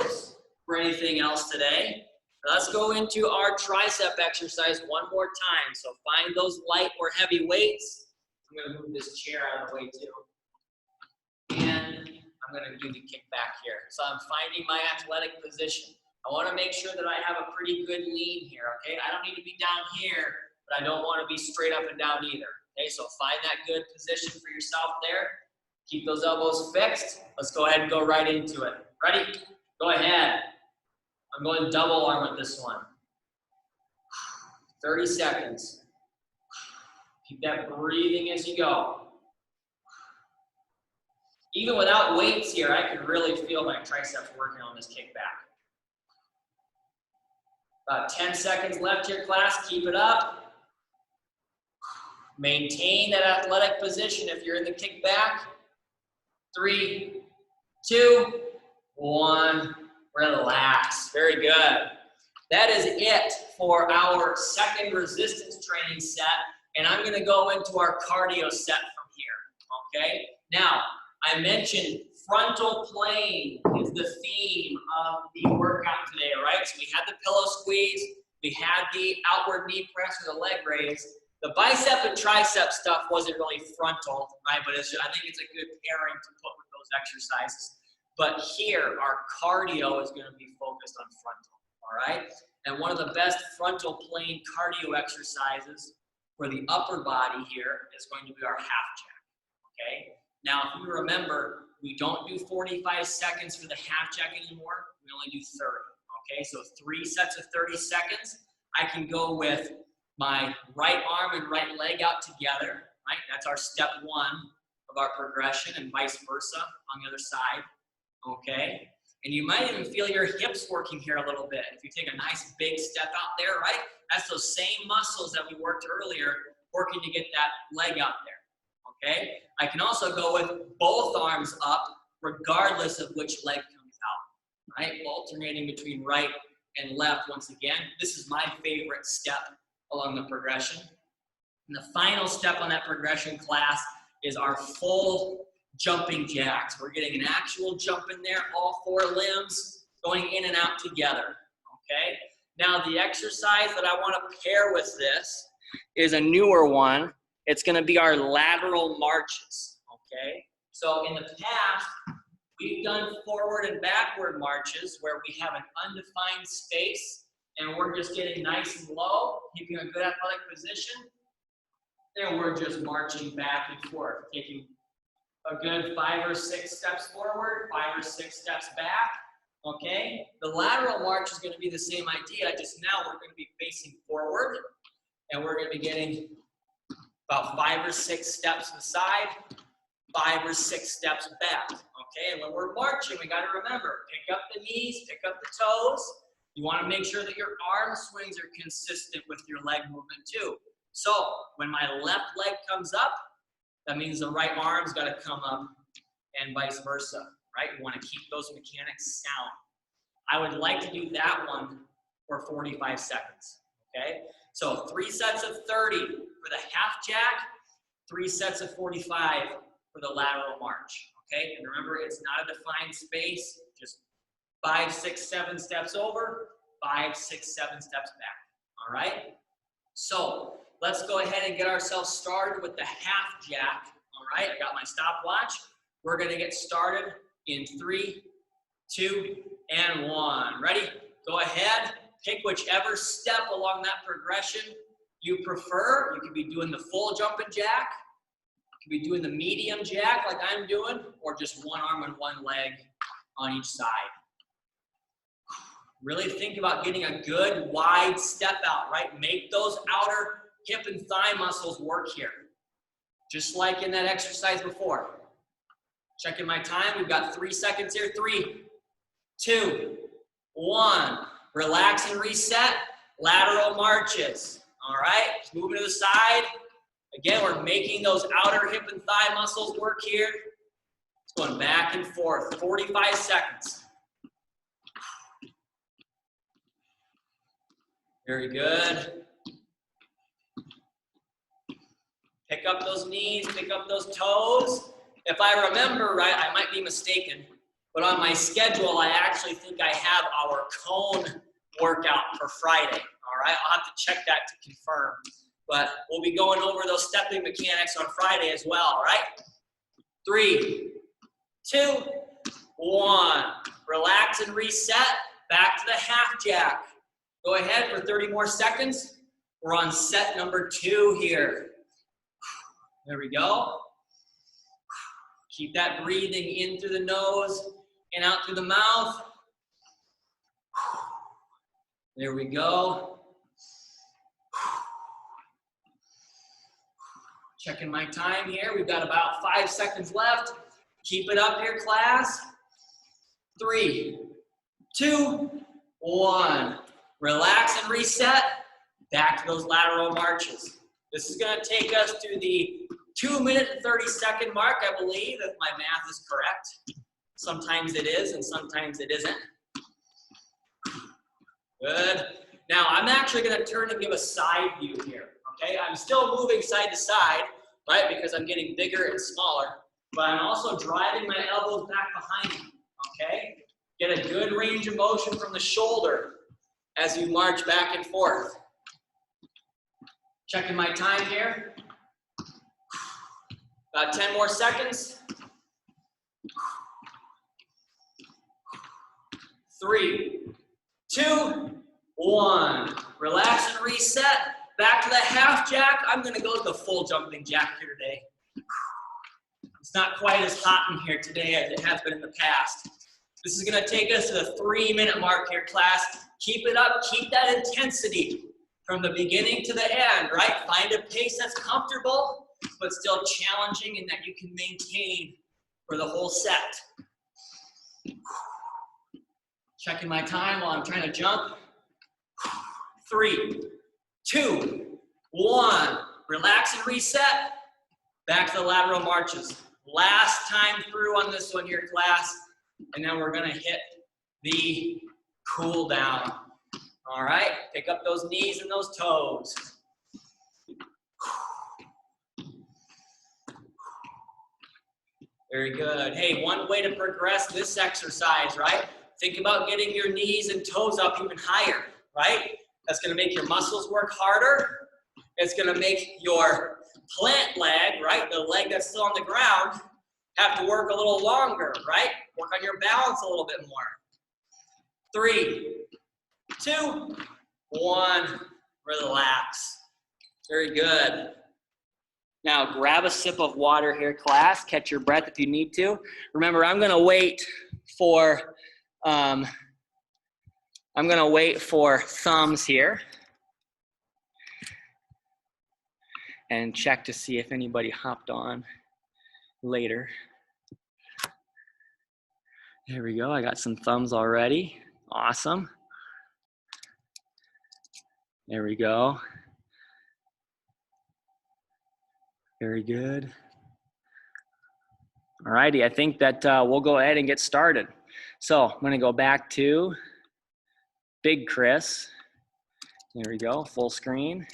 for anything else today. Let's go into our tricep exercise one more time. So find those light or heavy weights. I'm going to move this chair out of the way too. And I'm going to do the kickback here. So I'm finding my athletic position. I want to make sure that I have a pretty good lean here, okay? I don't need to be down here, but I don't want to be straight up and down either. Okay, so find that good position for yourself there. Keep those elbows fixed. Let's go ahead and go right into it. Ready? Go ahead. I'm going double arm with this one. 30 seconds. Keep that breathing as you go. Even without weights here, I can really feel my triceps working on this kickback. About 10 seconds left here, class. Keep it up. Maintain that athletic position if you're in the kickback. 3, 2, 1. Relax. Very good. That is it for our second resistance training set. And I'm going to go into our cardio set from here. Okay? Now, I mentioned frontal plane is the theme of the workout today, all right? So we had the pillow squeeze, we had the outward knee press or the leg raise. The bicep and tricep stuff wasn't really frontal, right? But I think it's a good pairing to put with those exercises. But here, our cardio is going to be focused on frontal, all right? And one of the best frontal plane cardio exercises for the upper body here is going to be our half jack, okay? Now, if you remember, we don't do 45 seconds for the half jack anymore. We only do 30, okay? So 3 sets of 30 seconds. I can go with my right arm and right leg out together, right? That's our step 1 of our progression, and vice versa on the other side, okay? And you might even feel your hips working here a little bit. If you take a nice big step out there, right? That's those same muscles that we worked earlier, working to get that leg out there, okay? I can also go with both arms up, regardless of which leg comes out, right? Alternating between right and left once again. This is my favorite step along the progression. And the final step on that progression class is our full jumping jacks. We're getting an actual jump in there, all 4 limbs going in and out together, okay? Now the exercise that I want to pair with this is a newer one. It's going to be our lateral marches, okay? So in the past, we've done forward and backward marches where we have an undefined space and we're just getting nice and low, keeping a good athletic position. And we're just marching back and forth, taking a good 5 or 6 steps forward, 5 or 6 steps back, okay? The lateral march is going to be the same idea, just now we're going to be facing forward, and we're going to be getting about 5 or 6 steps to the side, 5 or 6 steps back, okay? And when we're marching, we got to remember, pick up the knees, pick up the toes. You want to make sure that your arm swings are consistent with your leg movement too. So when my left leg comes up, that means the right arm's got to come up and vice versa, right? You want to keep those mechanics sound. I would like to do that one for 45 seconds, okay? So 3 sets of 30 for the half jack, 3 sets of 45 for the lateral march, okay? And remember, it's not a defined space, just 5, 6, 7 steps over, 5, 6, 7 steps back, all right? So let's go ahead and get ourselves started with the half jack, all right? I got my stopwatch. We're gonna get started in 3, 2, and 1. Ready? Go ahead, pick whichever step along that progression you prefer. You could be doing the full jumping jack, you could be doing the medium jack like I'm doing, or just one arm and one leg on each side. Really think about getting a good wide step out, right? Make those outer hip and thigh muscles work here. Just like in that exercise before. Checking my time, we've got 3 seconds here. 3, 2, 1. Relax and reset, lateral marches. All right, moving to the side. Again, we're making those outer hip and thigh muscles work here. It's going back and forth, 45 seconds. Very good. Pick up those knees, pick up those toes. If I remember right, I might be mistaken, but on my schedule, I actually think I have our cone workout for Friday, all right? I'll have to check that to confirm, but we'll be going over those stepping mechanics on Friday as well, all right? 3, 2, 1. Relax and reset, back to the half jack. Go ahead for 30 more seconds. We're on set number 2 here. There we go. Keep that breathing in through the nose and out through the mouth. There we go. Checking my time here. We've got about 5 seconds left. Keep it up here, class. 3, 2, 1. Relax and reset. Back to those lateral marches. This is going to take us to the 2-minute and 30-second mark, I believe, if my math is correct. Sometimes it is, and sometimes it isn't. Good. Now, I'm actually going to turn and give a side view here, okay? I'm still moving side to side, right, because I'm getting bigger and smaller, but I'm also driving my elbows back behind me, okay? Get a good range of motion from the shoulder as you march back and forth. Checking my time here. About 10 more seconds. 3, 2, 1. Relax and reset. Back to the half jack. I'm going to go with the full jumping jack here today. It's not quite as hot in here today as it has been in the past. This is going to take us to the 3-minute mark here, class. Keep it up. Keep that intensity from the beginning to the end, right? Find a pace that's comfortable, but still challenging and that you can maintain for the whole set. Checking my time while I'm trying to jump. 3, 2, 1. Relax and reset. Back to the lateral marches. Last time through on this one here, class. And then we're gonna hit the cool down. All right, pick up those knees and those toes. Very good. Hey, one way to progress this exercise, right? Think about getting your knees and toes up even higher, right? That's gonna make your muscles work harder. It's gonna make your plant leg, right? The leg that's still on the ground, have to work a little longer, right? Work on your balance a little bit more. 3, 2, 1, relax. Very good. Now grab a sip of water here, class. Catch your breath if you need to. Remember, I'm gonna wait for thumbs here and check to see if anybody hopped on later. There we go, I got some thumbs already. Awesome. There we go. Very good. All righty, I think that we'll go ahead and get started. So I'm gonna go back to Big Chris. There we go, full screen.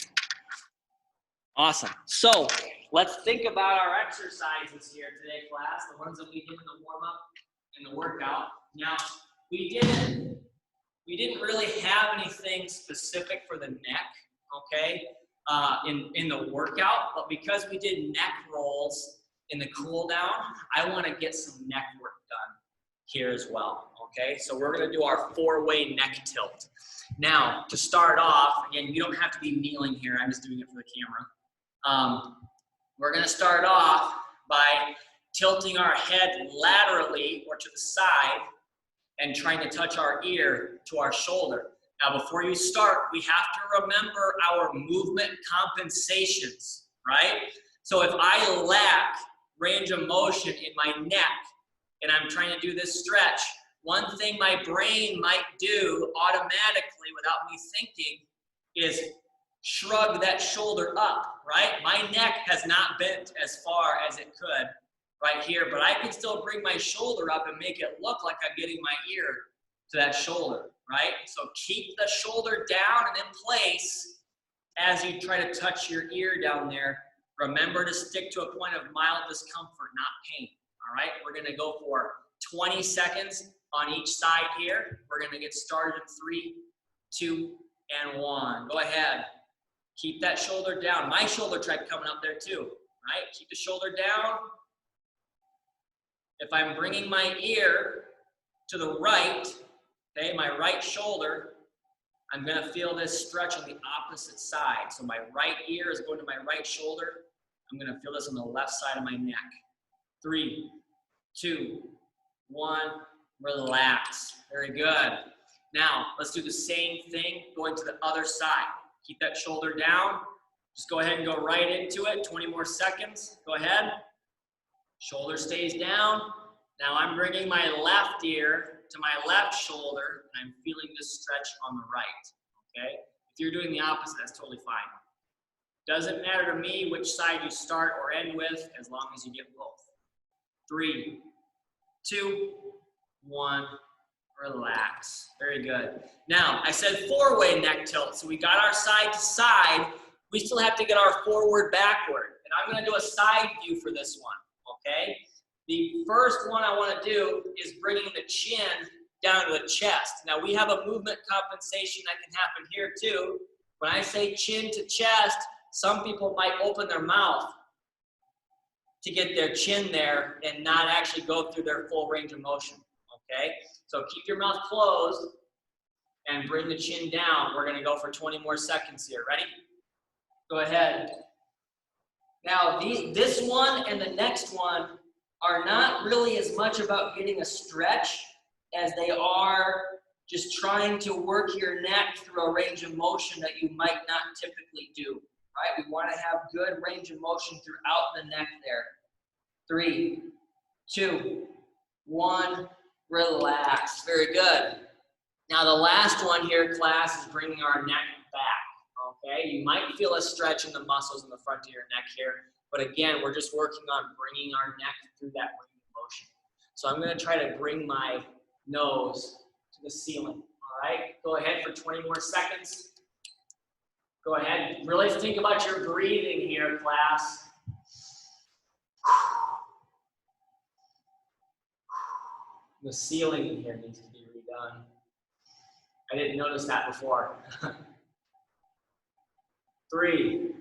Awesome. So let's think about our exercises here today, class, the ones that we did in the warm-up and the workout. Now, we didn't really have anything specific for the neck, okay, in the workout, but because we did neck rolls in the cool down, I want to get some neck work done here as well, okay? So we're going to do our 4-way neck tilt. Now, to start off, again, you don't have to be kneeling here. I'm just doing it for the camera. We're going to start off by tilting our head laterally or to the side and trying to touch our ear to our shoulder. Now, before you start, we have to remember our movement compensations, right? So if I lack range of motion in my neck and I'm trying to do this stretch, one thing my brain might do automatically without me thinking is shrug that shoulder up, right? My neck has not bent as far as it could right here, but I can still bring my shoulder up and make it look like I'm getting my ear to that shoulder, right? So keep the shoulder down and in place as you try to touch your ear down there. Remember to stick to a point of mild discomfort, not pain, all right? We're gonna go for 20 seconds on each side here. We're gonna get started in 3, 2, and 1. Go ahead. Keep that shoulder down. My shoulder tried coming up there too, right? Keep the shoulder down. If I'm bringing my ear to the right, okay, my right shoulder, I'm gonna feel this stretch on the opposite side. So my right ear is going to my right shoulder. I'm gonna feel this on the left side of my neck. 3, 2, 1, relax. Very good. Now, let's do the same thing going to the other side. Keep that shoulder down. Just go ahead and go right into it. 20 more seconds. Go ahead. Shoulder stays down. Now I'm bringing my left ear to my left shoulder, and I'm feeling this stretch on the right, okay? If you're doing the opposite, that's totally fine. Doesn't matter to me which side you start or end with, as long as you get both. 3, 2, 1, relax. Very good. Now, I said 4-way neck tilt, so we got our side to side. We still have to get our forward backward, and I'm gonna do a side view for this one, okay? The first one I wanna do is bringing the chin down to the chest. Now, we have a movement compensation that can happen here too. When I say chin to chest, some people might open their mouth to get their chin there and not actually go through their full range of motion, okay? So keep your mouth closed and bring the chin down. We're gonna go for 20 more seconds here. Ready? Go ahead. Now, this one and the next one are not really as much about getting a stretch as they are just trying to work your neck through a range of motion that you might not typically do, right? We want to have good range of motion throughout the neck there. 3, 2, 1, relax. Very good. Now the last one here, class, is bringing our neck back, okay? You might feel a stretch in the muscles in the front of your neck here, but again, we're just working on bringing our neck through that range of motion. So I'm gonna try to bring my nose to the ceiling, all right? Go ahead for 20 more seconds. Go ahead, really think about your breathing here, class. The ceiling in here needs to be redone. I didn't notice that before. 3,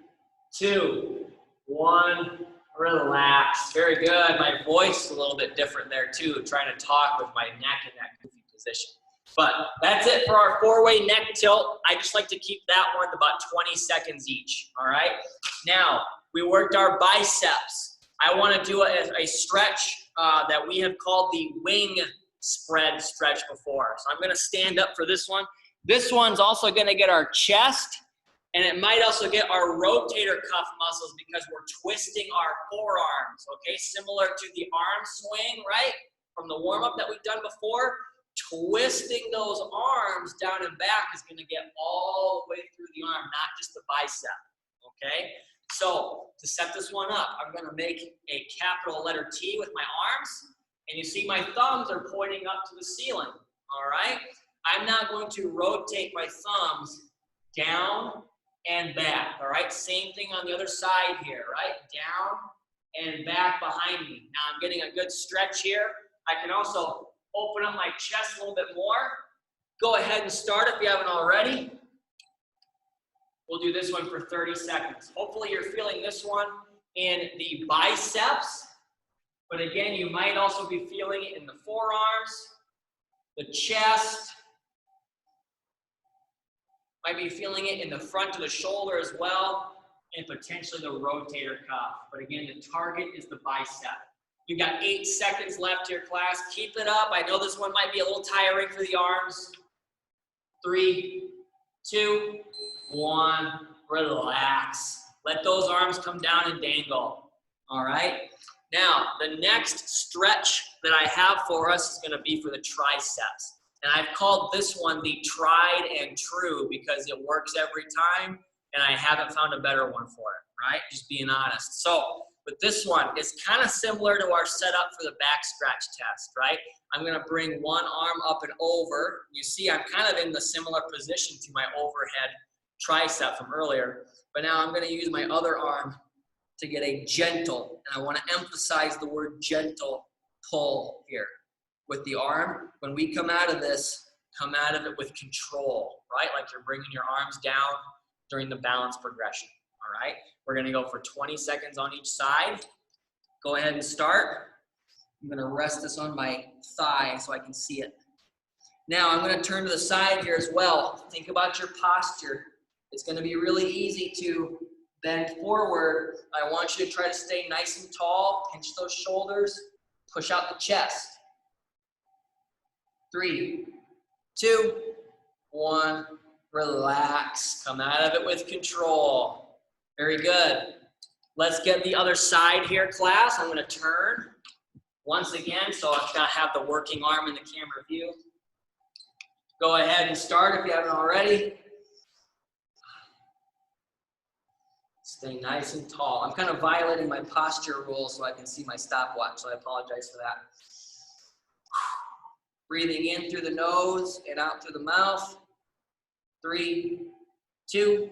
2, 1, relax. Very good. My voice is a little bit different there too, trying to talk with my neck in that goofy position. But that's it for our 4-way neck tilt. I just like to keep that one about 20 seconds each, all right? Now, we worked our biceps. I want to do a stretch that we have called the wing spread stretch before. So I'm going to stand up for this one. This one's also going to get our chest, and it might also get our rotator cuff muscles because we're twisting our forearms, okay? Similar to the arm swing, right? From the warm-up that we've done before. Twisting those arms down and back is going to get all the way through the arm, not just the bicep, okay? So to set this one up, I'm going to make a capital letter T with my arms, and you see my thumbs are pointing up to the ceiling, all right? I'm now going to rotate my thumbs down and back, all right? Same thing on the other side here, right? Down and back behind me. Now I'm getting a good stretch here. I can also open up my chest a little bit more. Go ahead and start if you haven't already. We'll do this one for 30 seconds. Hopefully you're feeling this one in the biceps, but again, you might also be feeling it in the forearms, the chest, might be feeling it in the front of the shoulder as well, and potentially the rotator cuff. But again, the target is the bicep. You've got 8 seconds left here, class. Keep it up. I know this one might be a little tiring for the arms. 3, 2, 1, relax. Let those arms come down and dangle, all right? Now, the next stretch that I have for us is gonna be for the triceps. And I've called this one the tried and true because it works every time, and I haven't found a better one for it, right? Just being honest. So, with this one, it's kind of similar to our setup for the back scratch test, right? I'm gonna bring one arm up and over. You see I'm kind of in the similar position to my overhead tricep from earlier, but now I'm gonna use my other arm to get a gentle, and I wanna emphasize the word gentle pull here. With the arm, when we come out of this, come out of it with control, right? Like you're bringing your arms down during the balance progression, all right? We're gonna go for 20 seconds on each side. Go ahead and start. I'm gonna rest this on my thigh so I can see it. Now I'm gonna turn to the side here as well. Think about your posture. It's gonna be really easy to bend forward. I want you to try to stay nice and tall, pinch those shoulders, push out the chest. 3, 2, 1, relax. Come out of it with control. Very good. Let's get the other side here, class. I'm gonna turn once again, so I've got to have the working arm in the camera view. Go ahead and start if you haven't already. Stay nice and tall. I'm kind of violating my posture rules so I can see my stopwatch, so I apologize for that. Breathing in through the nose and out through the mouth. 3, 2,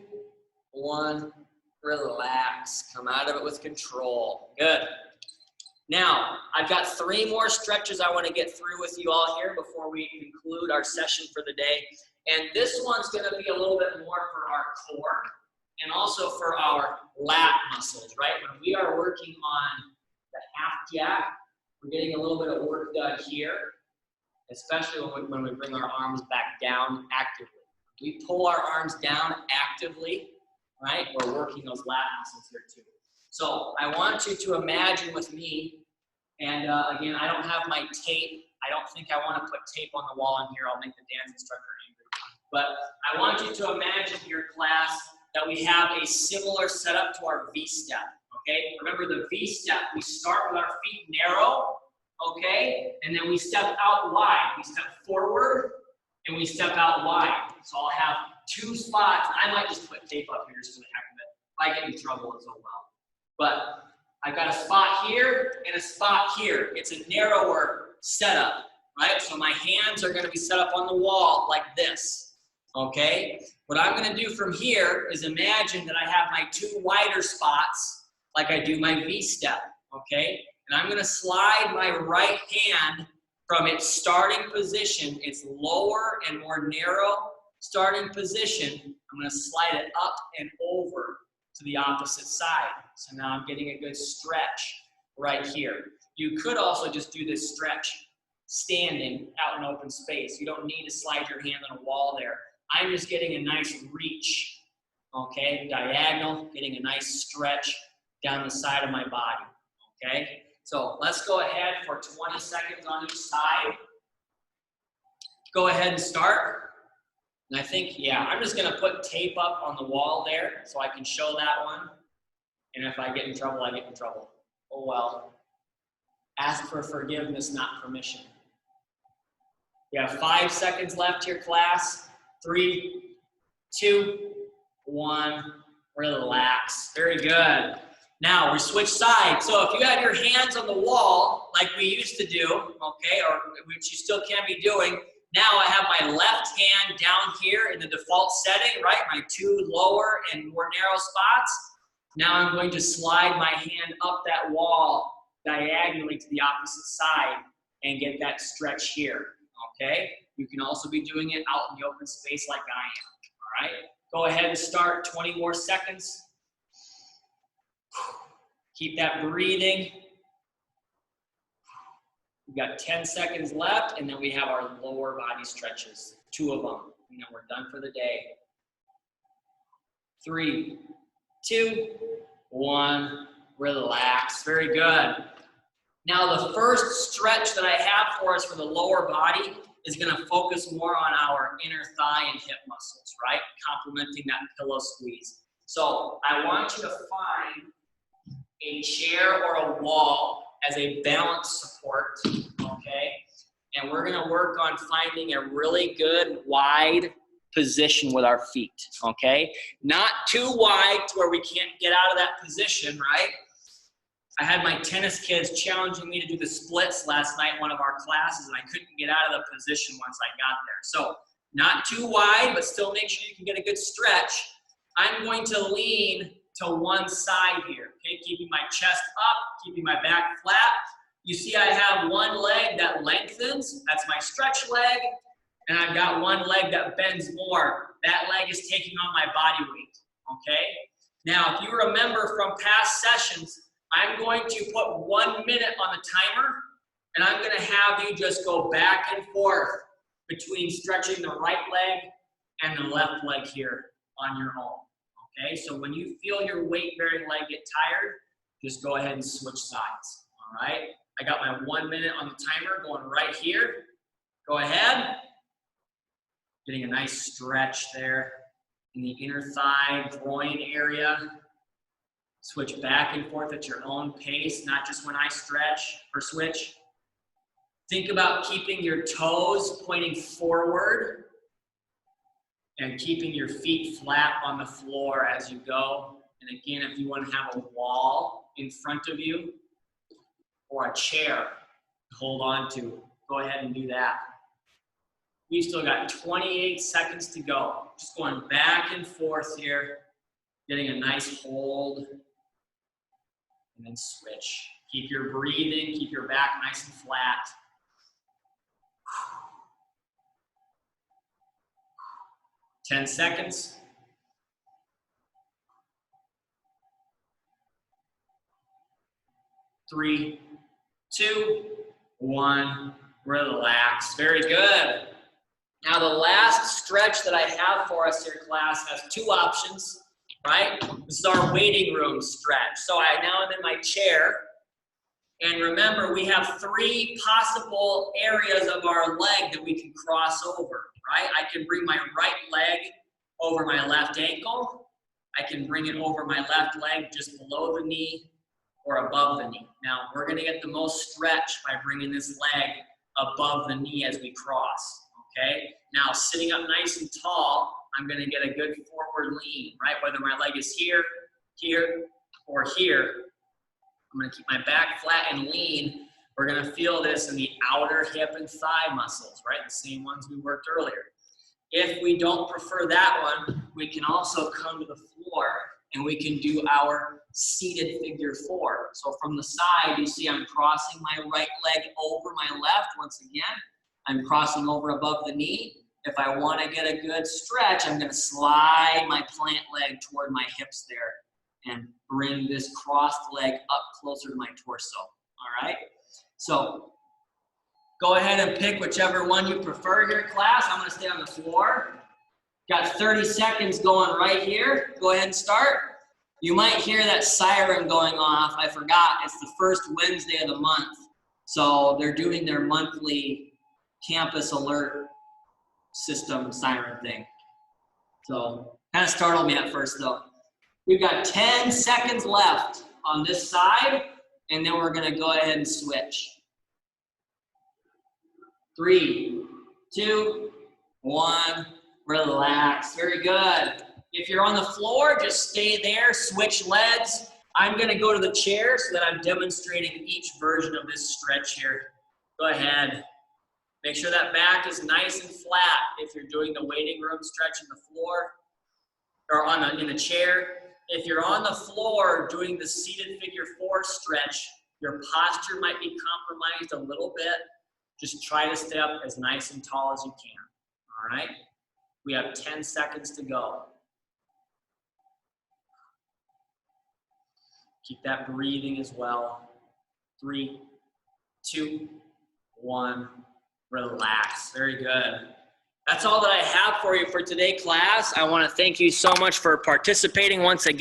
1, relax. Come out of it with control. Good. Now, I've got 3 more stretches I want to get through with you all here before we conclude our session for the day. And this one's going to be a little bit more for our core and also for our lat muscles, right? When we are working on the half jack, we're getting a little bit of work done here, especially when we bring our arms back down actively. We pull our arms down actively, right? We're working those lat muscles here too. So I want you to imagine with me, and again, I don't have my tape. I don't think I want to put tape on the wall in here. I'll make the dance instructor angry. But I want you to imagine here, class, that we have a similar setup to our V-step, okay? Remember the V-step, we start with our feet narrow, okay? And then we step out wide. We step forward, and we step out wide. So I'll have 2 spots. I might just put tape up here just for the heck of it. If I get in trouble, it's oh well. But I've got a spot here and a spot here. It's a narrower setup, right? So my hands are going to be set up on the wall like this, okay? What I'm going to do from here is imagine that I have my 2 wider spots like I do my V-step, okay? And I'm going to slide my right hand from its starting position, its lower and more narrow starting position. I'm going to slide it up and over to the opposite side. So now I'm getting a good stretch right here. You could also just do this stretch standing out in open space. You don't need to slide your hand on a wall there. I'm just getting a nice reach, okay, diagonal, getting a nice stretch down the side of my body, okay? So let's go ahead for 20 seconds on each side. Go ahead and start. And I think, yeah, I'm just gonna put tape up on the wall there so I can show that one. And if I get in trouble, I get in trouble. Oh well. Ask for forgiveness, not permission. You have 5 seconds left here, class. 3, 2, 1. Relax. Very good. Now we switch sides. So if you have your hands on the wall, like we used to do, okay, or which you still can be doing, now I have my left hand down here in the default setting, right? My 2 lower and more narrow spots. Now I'm going to slide my hand up that wall diagonally to the opposite side and get that stretch here, okay? You can also be doing it out in the open space like I am, all right? Go ahead and start, 20 more seconds. Keep that breathing. We've got 10 seconds left, and then we have our lower body stretches, 2 of them, and then we're done for the day. 3, 2, 1, relax. Very good. Now the first stretch that I have for us for the lower body is going to focus more on our inner thigh and hip muscles, right? Complementing that pillow squeeze. So I want you to find a chair or a wall as a balance support, okay? And we're gonna work on finding a really good wide position with our feet, okay? Not too wide to where we can't get out of that position, right? I had my tennis kids challenging me to do the splits last night in one of our classes, and I couldn't get out of the position once I got there. So not too wide, but still make sure you can get a good stretch. I'm going to lean to one side here, okay? Keeping my chest up, keeping my back flat. You see I have one leg that lengthens, that's my stretch leg, and I've got one leg that bends more. That leg is taking on my body weight, okay? Now, if you remember from past sessions, I'm going to put 1 minute on the timer, and I'm gonna have you just go back and forth between stretching the right leg and the left leg here on your own. Okay, so when you feel your weight-bearing leg get tired, just go ahead and switch sides, all right? I got my 1 minute on the timer going right here. Go ahead. Getting a nice stretch there in the inner thigh, groin area. Switch back and forth at your own pace, not just when I stretch or switch. Think about keeping your toes pointing forward and keeping your feet flat on the floor as you go. And again, if you want to have a wall in front of you or a chair to hold on to, go ahead and do that. We've still got 28 seconds to go. Just going back and forth here, getting a nice hold, and then switch. Keep your breathing, keep your back nice and flat. 10 seconds. 3, 2, 1, relax. Very good. Now the last stretch that I have for us here, class, has 2 options, right? This is our waiting room stretch. So now I'm in my chair. And remember, we have 3 possible areas of our leg that we can cross over, right? I can bring my right leg over my left ankle. I can bring it over my left leg just below the knee or above the knee. Now, we're gonna get the most stretch by bringing this leg above the knee as we cross, okay? Now, sitting up nice and tall, I'm gonna get a good forward lean, right? Whether my leg is here, here, or here, I'm gonna keep my back flat and lean. We're gonna feel this in the outer hip and thigh muscles, right? The same ones we worked earlier. If we don't prefer that one, we can also come to the floor and we can do our seated figure 4. So from the side, you see I'm crossing my right leg over my left. Once again, I'm crossing over above the knee. If I want to get a good stretch, I'm going to slide my plant leg toward my hips there and bring this crossed leg up closer to my torso. All right? So go ahead and pick whichever one you prefer here, class. I'm going to stay on the floor. Got 30 seconds going right here. Go ahead and start. You might hear that siren going off. I forgot. It's the first Wednesday of the month. So they're doing their monthly campus alert system siren thing. So kind of startled me at first though. We've got 10 seconds left on this side, and then we're going to go ahead and switch. 3, 2, 1, relax. Very good. If you're on the floor, just stay there, switch legs. I'm going to go to the chair so that I'm demonstrating each version of this stretch here. Go ahead. Make sure that back is nice and flat if you're doing the waiting room stretch on the floor or in the chair. If you're on the floor doing the seated figure 4 stretch, your posture might be compromised a little bit. Just try to stay up as nice and tall as you can, all right? We have 10 seconds to go. Keep that breathing as well. 3, 2, 1, relax. Very good. That's all that I have for you for today, class. I want to thank you so much for participating once again.